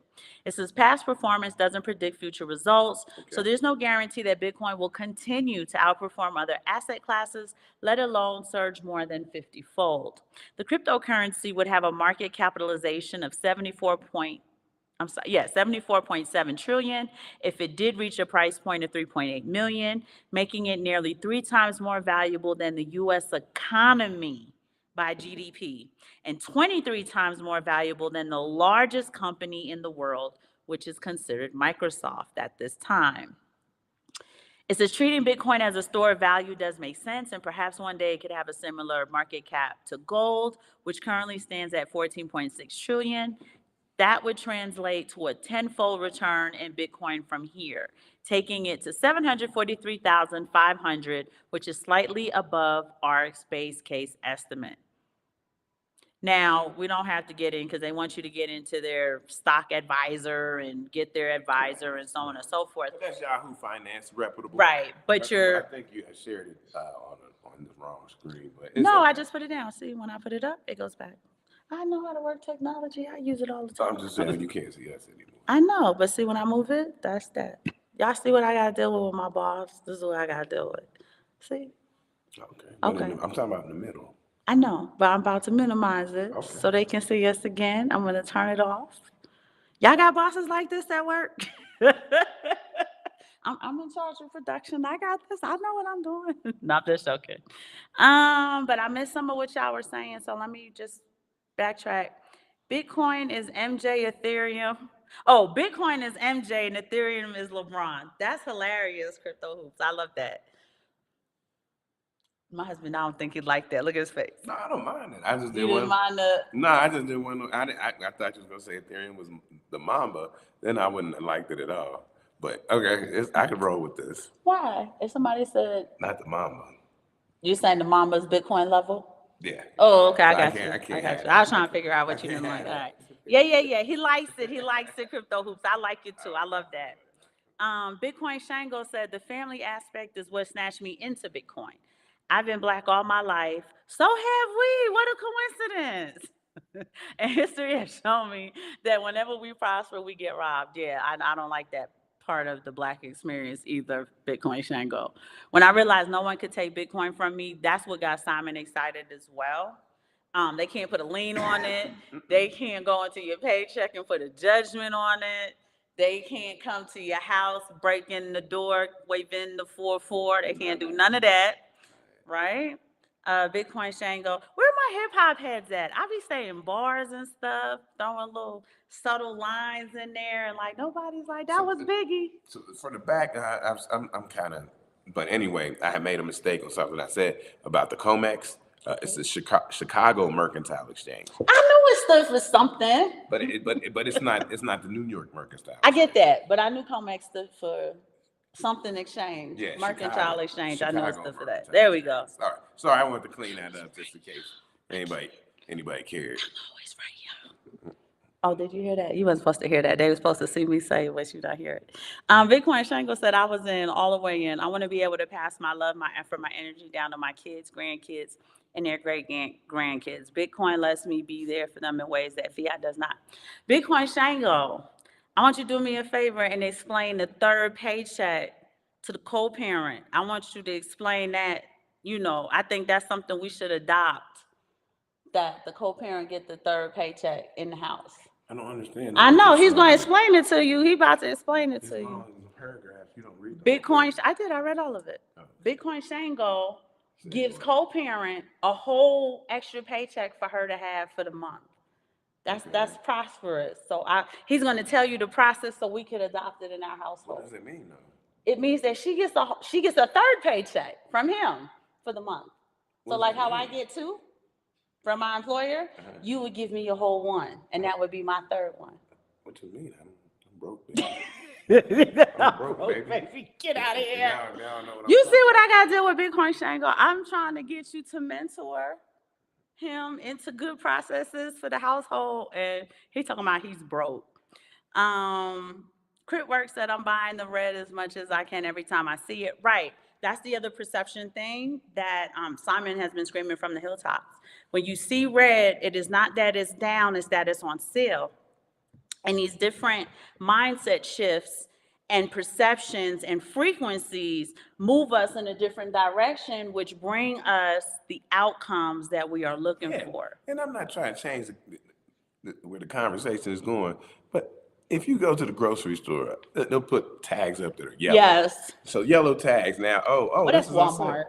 It says past performance doesn't predict future results, so there's no guarantee that Bitcoin will continue to outperform other asset classes, let alone surge more than 50-fold. The cryptocurrency would have a market capitalization of 74.7 trillion if it did reach a price point of 3.8 million, making it nearly 3 times more valuable than the U.S. economy by GDP, and 23 times more valuable than the largest company in the world, which is considered Microsoft at this time. It says treating Bitcoin as a store of value does make sense, and perhaps one day it could have a similar market cap to gold, which currently stands at 14.6 trillion. That would translate to a tenfold return in Bitcoin from here, taking it to 743,500, which is slightly above our base case estimate. Now, we don't have to get in because they want you to get into their stock advisor and get their advisor and so on and so forth. But that's Yahoo Finance, reputable. Right, but I think you had shared it on the wrong screen. But it's no, okay. I just put it down. See, when I put it up, it goes back. I know how to work technology. I use it all the So time. I'm just saying you can't see us anymore. I know, but see, when I move it, that's that. Y'all see what I gotta deal with my boss? This is what I gotta deal with. See? Okay. But Okay. I'm talking about in the middle. I know, but I'm about to minimize it Okay. so they can see us again. I'm gonna turn it off. Y'all got bosses like this at work? I'm in charge of production. I got this. I know what I'm doing. No, I'm just joking. But I missed some of what y'all were saying, so let me just backtrack. Bitcoin is MJ, Ethereum. Oh, Bitcoin is MJ and Ethereum is LeBron. That's hilarious, Crypto Hoops. I love that. My husband, I don't think he'd like that. Look at his face. No, I don't mind it. I just You didn't didn't want. mind the. No, I just didn't want. I thought you was gonna say Ethereum was the Mamba. Then I wouldn't have liked it at all. But okay, I could roll with this. Why? If somebody said, Not the Mamba. you saying the Mama's Bitcoin level? Yeah. Oh, okay, I So got you. I can't I got have you. I was that. trying to figure out what I you can't didn't like. have All that. right. Yeah. He likes it. He likes it, Crypto Hoops. I like it too. I love that. Bitcoin Shango said the family aspect is what snatched me into Bitcoin. I've been black all my life. So have we. What a coincidence. And history has shown me that whenever we prosper, we get robbed. Yeah, I don't like that part of the black experience either, Bitcoin Shango. When I realized no one could take Bitcoin from me, that's what got Simon excited as well. They can't put a lien on it. They can't go into your paycheck and put a judgment on it. They can't come to your house, break in the door, waving the 4-4. They can't do none of that, right? Bitcoin Shango, where my hip hop heads at? I be saying bars and stuff, throwing little subtle lines in there, and like nobody's like that was Biggie. So for the back, I'm kind of. But anyway, I had made a mistake on something I said about the COMEX. It's the Chicago Mercantile Exchange. I knew it stood for something. But it's not the New York Mercantile. I get that, but I knew COMEX stood for something exchange. Yeah, Mercantile exchange. I know it stood for that. Mercantile There we go. Exchange. Sorry, I wanted to clean that up just in case anybody cared. Oh, it's right here. Oh, did you hear that? You wasn't supposed to hear that. They were supposed to see me say what you not hear it. Bitcoin Shango said I was in all the way in. I want to be able to pass my love, my effort, my energy down to my kids, grandkids, and their great grandkids. Bitcoin lets me be there for them in ways that fiat does not. Bitcoin Shango, I want you to do me a favor and explain the third paycheck to the co-parent. I want you to explain that. I think that's something we should adopt, that the co-parent get the third paycheck in the house. I don't understand. I know, he's going to explain it to you. He about to explain it to you. Paragraphs, you don't read them. Bitcoin, I read all of it. Bitcoin Shango gives co-parent a whole extra paycheck for her to have for the month. That's prosperous. So he's going to tell you the process so we could adopt it in our household. What does it mean, though? It means that she gets a third paycheck from him for the month. So like how I get two from my employer, you would give me a whole one, and that would be my third one. What you mean? I'm broke, baby. I'm broke, baby. Get out of here. Now I know what You see what I gotta do with Bitcoin Shango? I'm trying to get you to mentor him into good processes for the household, and he's talking about he's broke. Critwork said I'm buying the red as much as I can every time I see it. Right. That's the other perception thing that Simon has been screaming from the hilltops. When you see red, it is not that it's down, it's that it's on sale. And these different mindset shifts and perceptions and frequencies move us in a different direction, which bring us the outcomes that we are looking for. And I'm not trying to change where the conversation is going, but if you go to the grocery store, they'll put tags up that are yellow. Yes. So yellow tags now. But that's Walmart.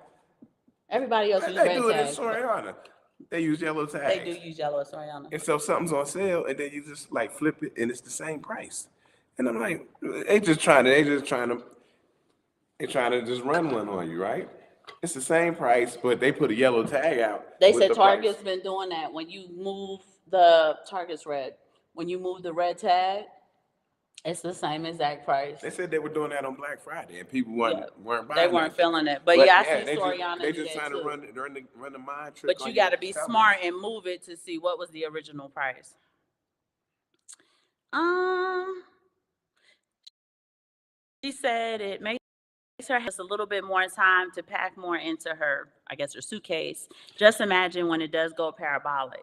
Everybody else uses red tags. They do it in Soriana. They use yellow tags. They do use yellow at Soriana. And so something's on sale, and then you just like flip it, and it's the same price. And I'm like, they just trying to. They trying to just run one on you, right? It's the same price, but they put a yellow tag out. They with said the price. Target's been doing that. When you move the Target's red, when you move the red tag, it's the same exact price. They said they were doing that on Black Friday, and people weren't Yeah, weren't they buying weren't nothing. feeling it. But yeah, I yeah, see Soriana they do just that trying to too. run the mind trick But on you your got to be customers. smart and move it to see what was the original price. Um, she said it makes her have a little bit more time to pack more into her, I guess, her suitcase. Just imagine when it does go parabolic.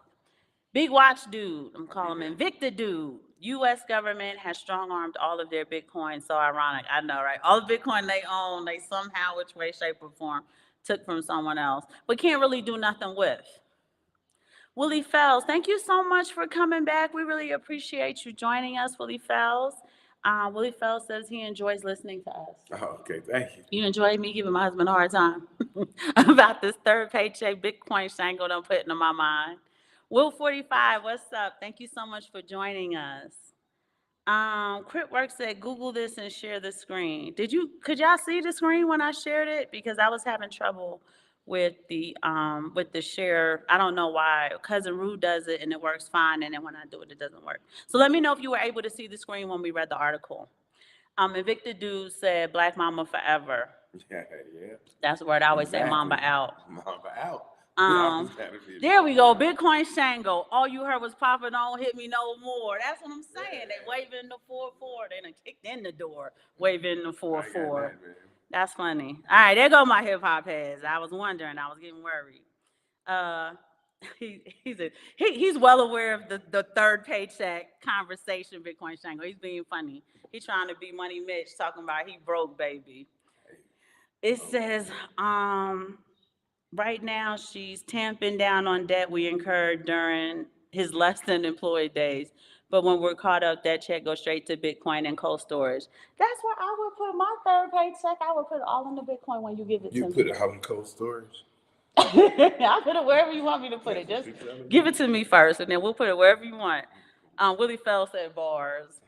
Big watch dude, I'm calling him Invicta dude. U.S. government has strong-armed all of their Bitcoin. So ironic, I know, right? All the Bitcoin they own, they somehow, which way, shape, or form, took from someone else, but can't really do nothing with. Willie Fells, thank you so much for coming back. We really appreciate you joining us, Willie Fells. Willie Fells says he enjoys listening to us. Oh, okay, thank you. You enjoy me giving my husband a hard time about this third paycheck Bitcoin shangle I'm putting in my mind. Will 45, what's up? Thank you so much for joining us. Critwork said, Google this and share the screen. Could y'all see the screen when I shared it? Because I was having trouble with the share. I don't know why. Cousin Rue does it and it works fine, and then when I do it, it doesn't work. So let me know if you were able to see the screen when we read the article. Evicted dude said, Black Mama forever. Yeah. That's the word I always say, Exactly. Mamba out. Mamba out. There we go. Bitcoin Shango. All you heard was Papa don't hit me no more. That's what I'm saying. They waving the 4-4. They done kicked in the door, waving the 4-4. That's funny. All right, there go my hip hop heads. I was wondering. I was getting worried. He's well aware of the third paycheck conversation. Bitcoin Shango. He's being funny. He's trying to be Money Mitch, talking about he broke, baby. It says, right now, she's tamping down on debt we incurred during his less than employed days. But when we're caught up, that check goes straight to Bitcoin and cold storage. That's where I would put my third paycheck. I would put it all in the Bitcoin when you give it to me. You put it out in cold storage? I'll put it wherever you want me to put it. Just give it to me first, and then we'll put it wherever you want. Willie Fell said bars.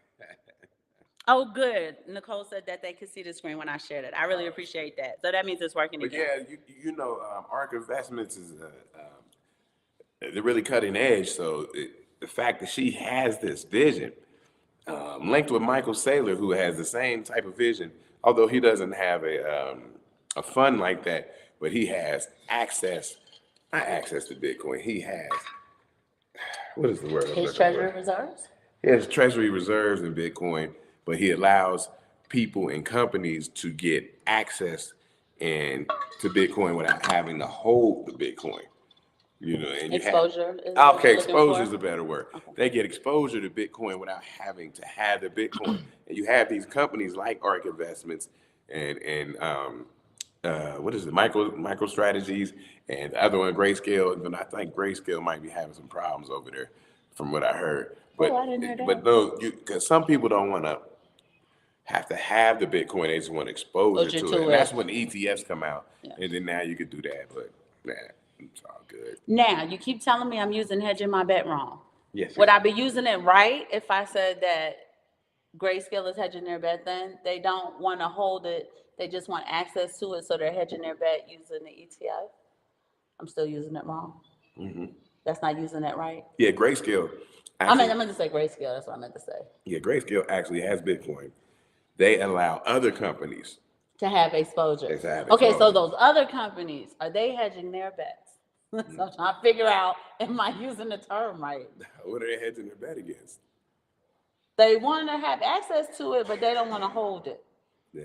Oh, good. Nicole said that they could see the screen when I shared it. I really appreciate that. So that means it's working But again. yeah, ARK Investments is they're really cutting edge. So the fact that she has this vision, linked with Michael Saylor, who has the same type of vision, although he doesn't have a fund like that, but he has not access to Bitcoin. He has, what is the word? His treasury reserves? He has treasury reserves in Bitcoin, but he allows people and companies to get access to Bitcoin without having to hold the Bitcoin. And exposure. Exposure is a better word. Okay. They get exposure to Bitcoin without having to have the Bitcoin. And you have these companies like ARK Investments and what is it, MicroStrategies, and the other one, Grayscale. Even I think Grayscale might be having some problems over there, from what I heard. But I didn't hear that. But no, because some people don't want to have the Bitcoin; they just want exposure to it. And that's when the ETFs come out, and then now you could do that. But it's all good. Now you keep telling me I'm using hedging my bet wrong. Yes. Would I be using it right if I said that Grayscale is hedging their bet? Then they don't want to hold it; they just want access to it, so they're hedging their bet using the ETF. I'm still using it wrong. Mm-hmm. That's not using it right. Yeah, Grayscale. Actually, I meant to say Grayscale. That's what I meant to say. Yeah, Grayscale actually has Bitcoin. They allow other companies to have exposure. Okay, so those other companies, are they hedging their bets? So I'm trying to figure out, am I using the term right? What are they hedging their bet against? They want to have access to it, but they don't want to hold it. Yeah.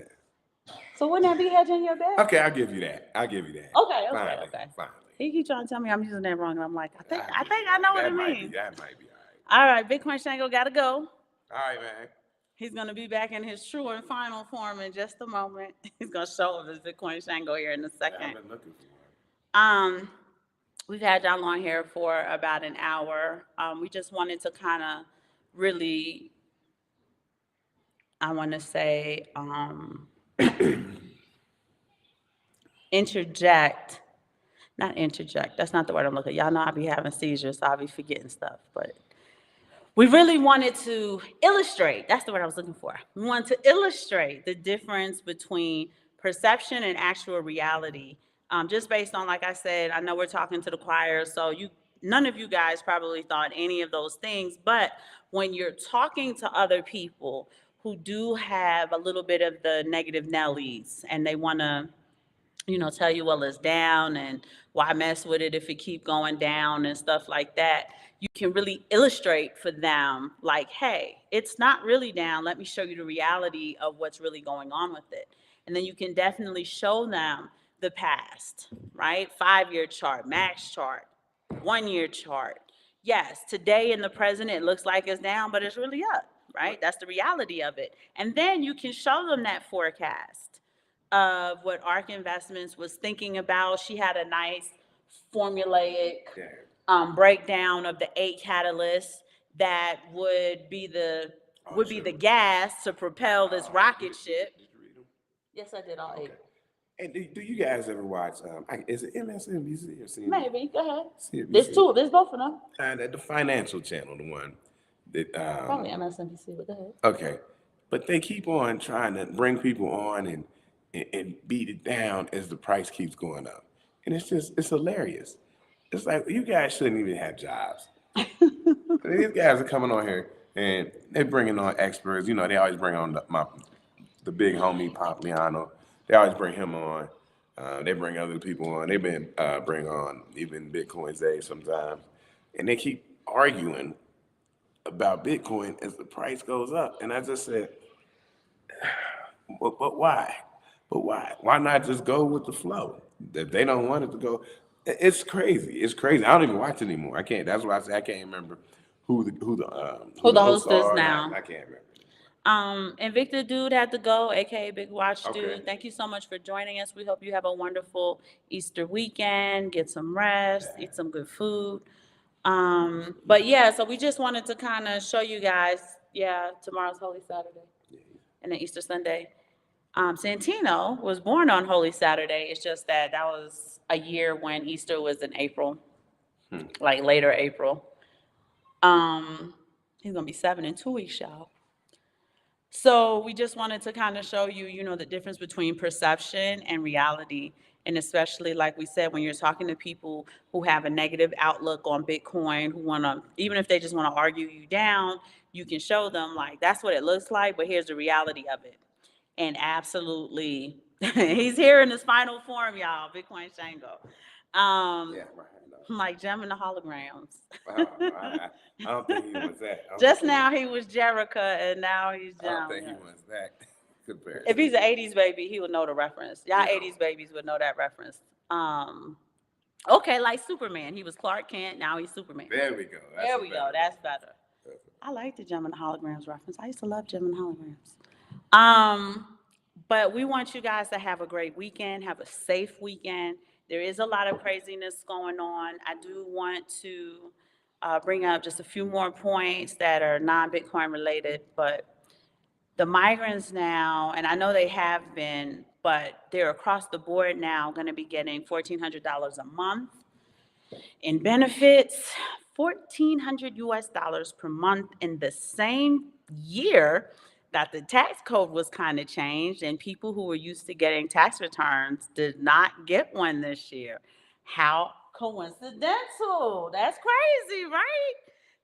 So wouldn't that be hedging your bet? Okay, I'll give you that. Okay. Finally. He keeps trying to tell me I'm using that wrong, and I'm like, I think I know what it means. That might be all right. All right, Bitcoin Shango gotta go. All right, man. He's gonna be back in his true and final form in just a moment. He's gonna show us his Bitcoin Shango here in a second. I've been looking for one. We've had John Long here for about an hour. We just wanted to kind of really, I want to say, interject. Not interject. That's not the word I'm looking. Y'all know I be having seizures, so I'll be forgetting stuff. But we really wanted to illustrate. That's the word I was looking for. We wanted to illustrate the difference between perception and actual reality. Just based on, like I said, I know we're talking to the choir, so none of you guys probably thought any of those things, but when you're talking to other people who do have a little bit of the negative Nellies and they want to, tell you, well, it's down and why mess with it if it keep going down and stuff like that. You can really illustrate for them, like, hey, it's not really down. Let me show you the reality of what's really going on with it. And then you can definitely show them the past, right? 5-year chart, max chart, 1-year chart. Yes, today in the present, it looks like it's down, but it's really up, right? That's the reality of it. And then you can show them that forecast of what ARK Investments was thinking about. She had a nice formulaic breakdown of the 8 catalysts that would be the gas to propel this rocket ship. Did you read them? Yes, I did all 8. And do you guys ever watch? Is it MSNBC or CNN? Maybe. Go ahead. CNBC? There's both of them. The financial channel, the one that. Probably MSNBC, but go ahead. Okay, but they keep on trying to bring people on and beat it down as the price keeps going up, and it's hilarious. It's like you guys shouldn't even have jobs. These guys are coming on here and they're bringing on experts. They always bring on the big homie Popliano. They always bring him on. They bring other people on. They've been bring on even Bitcoin's Day sometimes, and they keep arguing about Bitcoin as the price goes up. And I just said, but why? But why? Why not just go with the flow? If they don't want it to go, it's crazy. It's crazy. I don't even watch it anymore. I can't. That's why I say I can't remember who the host is are. now. I can't remember. Invicta Dude had to go, aka Big Watch Dude. Okay. Thank you so much for joining us. We hope you have a wonderful Easter weekend. Get some rest, eat some good food. But yeah, so we just wanted to kind of show you guys. Yeah, tomorrow's Holy Saturday, and then Easter Sunday. Santino was born on Holy Saturday. It's just that was a year when Easter was in April, like later April. He's gonna be 7 in 2 weeks, y'all. So we just wanted to kind of show you, the difference between perception and reality. And especially, like we said, when you're talking to people who have a negative outlook on Bitcoin, who want to, even if they just want to argue you down, you can show them, like, that's what it looks like, but here's the reality of it. And absolutely, he's here in his final form, y'all, Bitcoin Shango. Like Gem and the holograms. I don't think he wants that. Just now he was Jerica, and now he's Gem. I don't think he wants that comparison. If he's an 80s baby, he would know the reference. Y'all 80s babies would know that reference. Okay, like Superman. He was Clark Kent, now he's Superman. There we go. There we go. That's better. I like the Gem and the holograms reference. I used to love Gem and holograms. But we want you guys to have a great weekend, have a safe weekend. There is a lot of craziness going on. I do want to bring up just a few more points that are non-Bitcoin related, but the migrants now, and I know they have been, but they're across the board now going to be getting $1,400 a month in benefits, $1,400 US per month in the same year that the tax code was kind of changed, and people who were used to getting tax returns did not get one this year. How coincidental. That's crazy, right?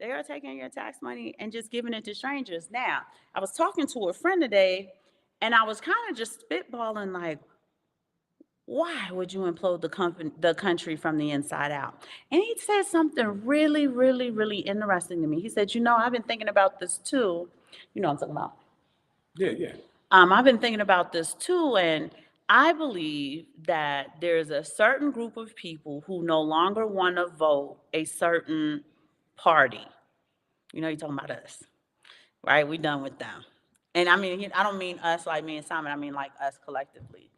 They are taking your tax money and just giving it to strangers. Now, I was talking to a friend today, and I was kind of just spitballing, like, why would you implode the country from the inside out? And he said something really, really, really interesting to me. He said, I've been thinking about this too. You know what I'm talking about? Yeah. I've been thinking about this too, and I believe that there's a certain group of people who no longer want to vote a certain party. You're talking about us, right? We done with them. And I mean, I don't mean us like me and Simon, I mean like us collectively.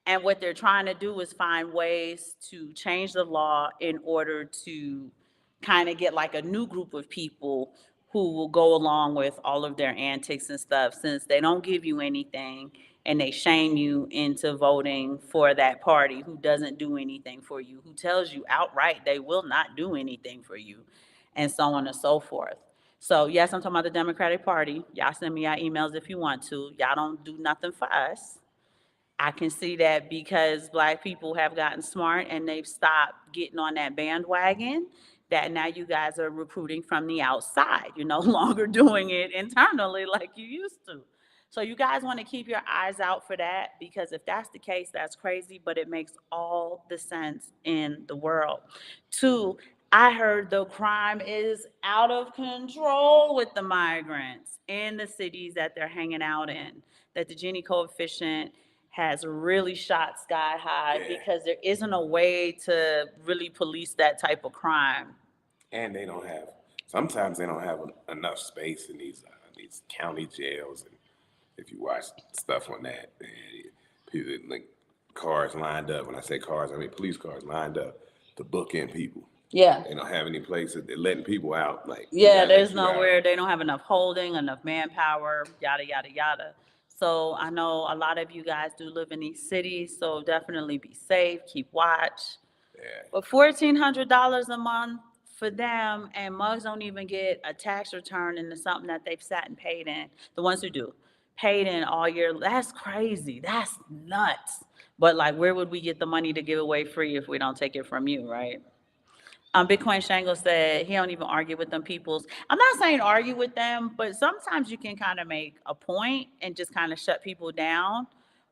And what they're trying to do is find ways to change the law in order to kind of get like a new group of people who will go along with all of their antics and stuff, since they don't give you anything and they shame you into voting for that party who doesn't do anything for you, who tells you outright they will not do anything for you, and so on and so forth. So yes, I'm talking about the Democratic Party. Y'all send me your emails if you want to. Y'all don't do nothing for us. I can see that because Black people have gotten smart and they've stopped getting on that bandwagon, that now you guys are recruiting from the outside. You're no longer doing it internally like you used to. So you guys want to keep your eyes out for that, because if that's the case, that's crazy, but it makes all the sense in the world. Two, I heard the crime is out of control with the migrants in the cities that they're hanging out in, that the Gini coefficient has really shot sky high Yeah. because there isn't a way to really police that type of crime. And sometimes they don't have enough space in these county jails. And if you watch stuff on that, man, people, like, cars lined up. When I say cars, I mean police cars lined up to bookend people. Yeah. They don't have any places. They're letting people out. Like, Yeah, there's nowhere. They don't have enough holding, enough manpower, yada, yada, yada. So I know a lot of you guys do live in these cities, so definitely be safe, keep watch. Yeah. But $1,400 a month for them, and mugs don't even get a tax return into something that they've sat and paid in. The ones who do, paid in all year. That's crazy. That's nuts. But like, where would we get the money to give away free if we don't take it from you, right? Bitcoin Shango said he don't even argue with them peoples. I'm not saying argue with them, but sometimes you can kind of make a point and just kind of shut people down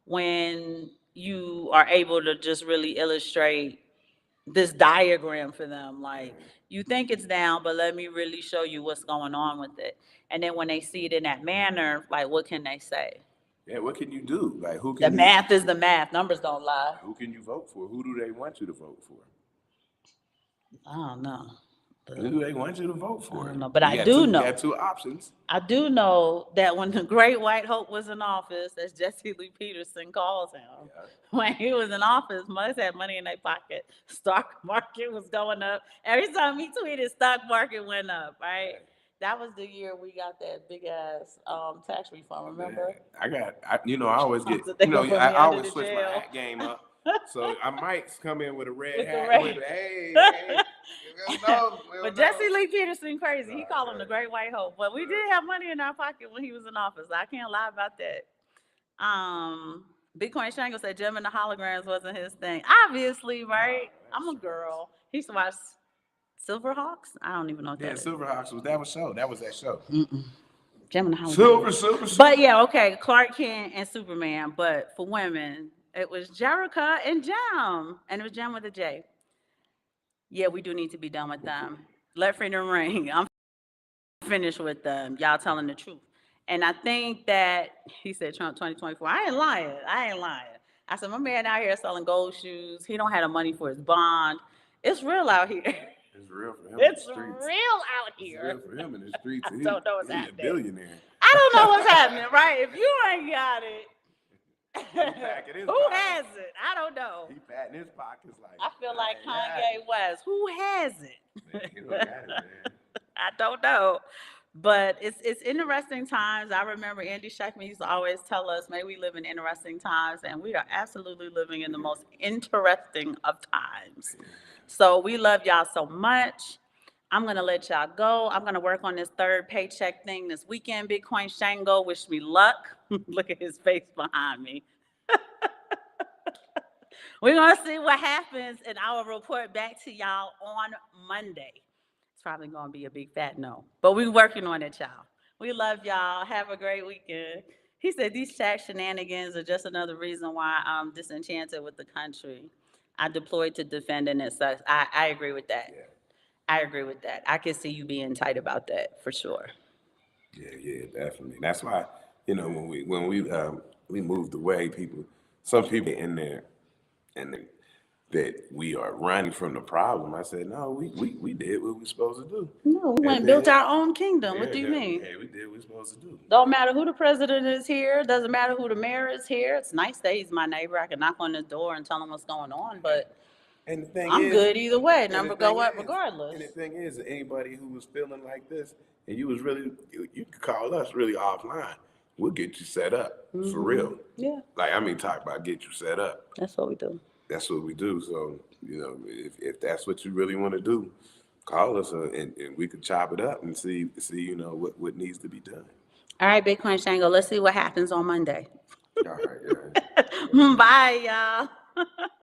when you are able to just really illustrate this diagram for them. Like, you think it's down, but let me really show you what's going on with it. And then when they see it in that manner, like, what can they say? Yeah, what can you do? Like, who The can math is the math. Numbers don't lie. Who can you vote for? Who do they want you to vote for? I don't know. Who do they want you to vote I for? don't know, but You I got do two- know. You got two options. I do know that when the Great White Hope was in office, as Jesse Lee Peterson calls him, Yeah. when he was in office, mugs had money in their pocket. Stock market was going up. Every time he tweeted, stock market went up, right? That was the year we got that big ass tax refund, remember? I always get, So they gonna put me I under always the switch jail. my hat game up. So I might come in with a red With the hat. red- With, hey, we'll know, But know. Jesse Lee Peterson crazy. He Right, called him the right. Great White Hope. But we did have money in our pocket when he was in office. I can't lie about that. Bitcoin Shango said Gem and the holograms wasn't his thing. Obviously, right? I'm a girl. He used to watch Silverhawks. I don't even know what Yeah, that is. Silverhawks was that show. Gem and the holograms. Silver. But yeah, okay, Clark Kent and Superman. But for women, it was Jerica and Gem. And it was Gem with a J. Yeah, we do need to be done with them. Let freedom ring. I'm finished with them. Y'all telling the truth. And I think that he said Trump 2024. I ain't lying. I said, my man out here selling gold shoes. He don't have the money for his bond. It's real out here. It's real for him. It's in the streets. real out here. It's real for him in the streets. I don't know what's He's happening. a billionaire. I don't know what's happening, right? If you ain't got it, packing his who pockets. has it? I don't know. He patting his pockets like. I feel like "I Kanye West. Who has it? Man, he don't got it, man. I don't know. But it's interesting times. I remember Andy Scheckman used to always tell us, may we live in interesting times, and we are absolutely living in the most interesting of times. So we love y'all so much. I'm gonna let y'all go. I'm gonna work on this third paycheck thing this weekend. Bitcoin Shango, wish me luck. Look at his face behind me. We're gonna see what happens, and I will report back to y'all on Monday. It's probably gonna be a big fat no, but we're working on it, y'all. We love y'all. Have a great weekend. He said these tax shenanigans are just another reason why I'm disenchanted with the country. I deployed to defend and it sucks. I agree with that. Yeah. I agree with that. I can see you being tight about that for sure. Yeah, definitely. That's why, when we moved away, some people in there, and that we are running from the problem. I said, no, we did what we were supposed to do. No, we went and built our own kingdom. What do you mean? Yeah, we did what we were supposed to do. Don't matter who the president is here. Doesn't matter who the mayor is here. It's nice that he's my neighbor. I can knock on his door and tell him what's going on. But And the thing I'm is, good either way. and Number the go thing up is- regardless. And the thing is, anybody who was feeling like this, and you was really, you could call us really offline. We'll get you set up for real. Yeah, Like, talk about get you set up. that's what we do. That's what we do. So, if that's what you really want to do, call us and we can chop it up and see what needs to be done. All right, Bitcoin Shango. Let's see what happens on Monday. All right, yeah. Bye, y'all.